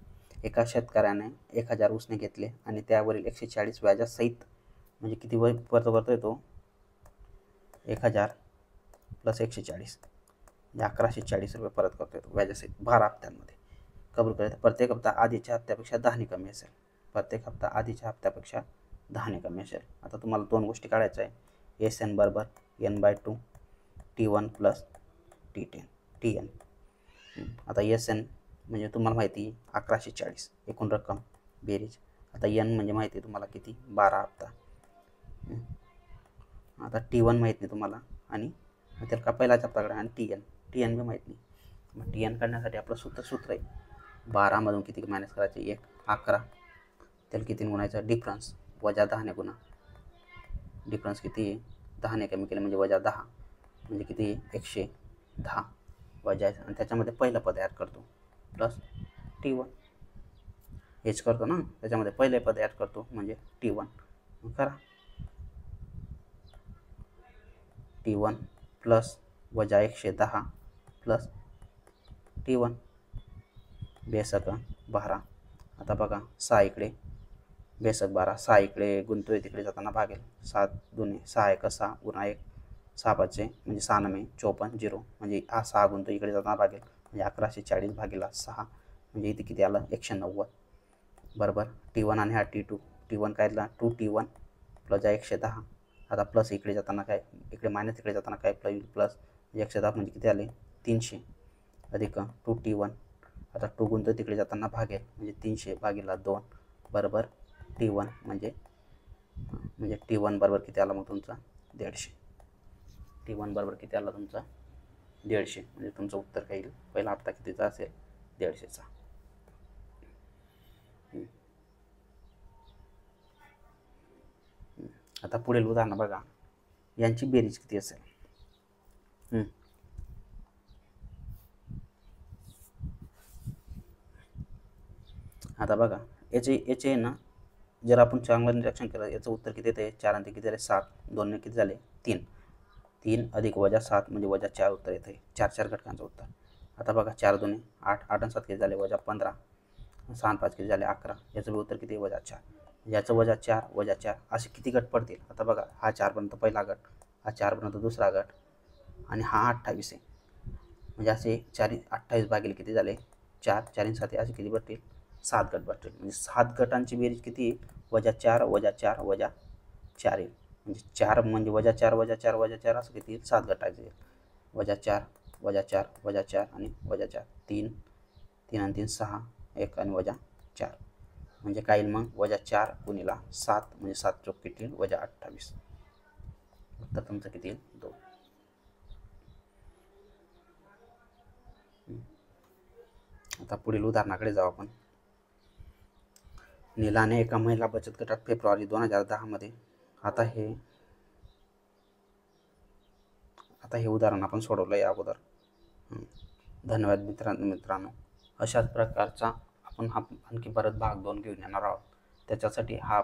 एका शेतकऱ्याने 1000 उसने घेतले आणि त्यावरील 140 व्याजासहित, म्हणजे किती परत करतोय तो 1000 + 140 म्हणजे 1140 रुपये परत करतोय तो व्याजासहित 12 हप्त्यांमध्ये. कबूल करायचं प्रत्येक हप्ता आधीच्या हप्त्यापेक्षा 10 कमी असेल, प्रत्येक हप्ता आधीच्या हप्त्यापेक्षा 10 कमी असेल. आता तुम्हाला 2 गोष्टी काढायच्या आहे, SN बरोबर n/2 T1 + Tn. आता SN म्हणजे तुम्हाला माहिती 1140 एकूण रक्कम बेरीज. आता n म्हणजे माहिती आहे तुम्हाला किती 12 हप्ता. आता T1 माहीत नाही तुम्हाला आणि त्याला का पहिलाच हप्ता काढा, आणि TN बी माहीत नाही. मग TN काढण्यासाठी आपलं सूत्र आहे 12 मधून किती मायनस करायचे 1 11, त्याला किती गुणायचं डिफरन्स -10 ने गुणा. डिफरन्स किती आहे 10 ने कमी केलं म्हणजे -10 म्हणजे किती 110 वजा, आणि त्याच्यामध्ये पहिलं पद ॲड करतो प्लस T1. हेच करतो ना, त्याच्यामध्ये पहिले पद ॲड करतो म्हणजे T1 करा. T1 प्लस वजा 110 प्लस T1 बेसक 12. आता बघा 6 इकडे बेसक 12, 6 इकडे गुंतोय तिकडे जाताना भागेल. 7 दुने 6 1 6 गुणा 1 6 5 म्हणजे 6 9 54 0 म्हणजे हा 6 गुंतो इकडे जाताना भागेल म्हणजे 1140 भागिले 6 म्हणजे इथे किती आलं 190 बरोबर. T1 आणि हा T1 काय दिला 2T1 प्लस 110. आता प्लस इकडे जाताना काय इकडे मायनस इकडे जाताना काय प्लस 110 म्हणजे किती आले 300 अधिक 2T1. आता 2 गुंतो तिकडे जाताना भागेल म्हणजे 300 भागिले 2 बरोबर T1 म्हणजे T1 बरोबर किती आला मग तुमचा 150. T1 बरोबर किती आला तुमचा 150 म्हणजे तुमचं उत्तर काय येईल. पहिला हप्ता कितीचा असेल 150चा. आता पुढील उदाहरण बघा, यांची बेरीज किती असेल. आता बघा याचे ना जर आपण चांगलं निरीक्षण केलं याचं उत्तर किती येते 4 आणि किती झाले 7 2 ने किती झाले 3 अधिक वजा 7 म्हणजे वजा 4 उत्तर येते 4 घटकांचं उत्तर. आता बघा 4 2 8 8 आणि 7 किती झाले वजा 15 6 आणि 5 किती झाले 11 याचं उत्तर किती वजा 4. याचं वजा 4 असे किती गट पडतील. आता बघा हा 4 पर्यंत पहिला गट, हा 4 पर्यंत दुसरा गट आणि हा 28 आहे म्हणजे असे 4 28 भागिले किती झाले 4 4 आणि 7 असे किती पडतील 7 गट पडतील म्हणजे 7 गटांची बेरीज किती वजा 4 वजा 4 वजा 4 येईल म्हणजे 4 म्हणजे वजा 4 वजा 4 वजा 4 असं किती 7 गटाचे येईल. वजा 4 वजा 4 वजा 4 आणि वजा 4 3 3 आणि 3 6 1 आणि वजा 4 म्हणजे काय येईल मग वजा 4 गुणिला 7 म्हणजे 7 चौक किती येईल वजा 28. उत्तर तुमचं किती येईल 2. आता पुढील उदाहरणाकडे जाऊ आपण. नीलाने एका महिला बचत गटात फेब्रुवारी 2010 मध्ये आता हे उदाहरण आपण सोडवलं या अगोदर. धन्यवाद मित्रांनो. अशाच प्रकारचा आपण आणखी परत भाग 2 घेऊन येणार आहोत. त्याच्यासाठी हा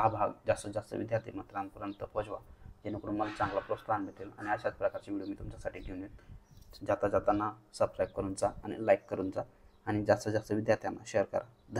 भाग जास्तीत जास्त विद्यार्थी मित्रांपर्यंत पोहोचवा जेणेकरून मला चांगला प्रोत्साहन भेटेल आणि अशाच प्रकारचे व्हिडिओ मी तुमच्यासाठी घेऊन येईल. जाताना सबस्क्राईब करून जा आणि लाईक करून जा आणि जास्तीत जास्त विद्यार्थ्यांना शेअर करा.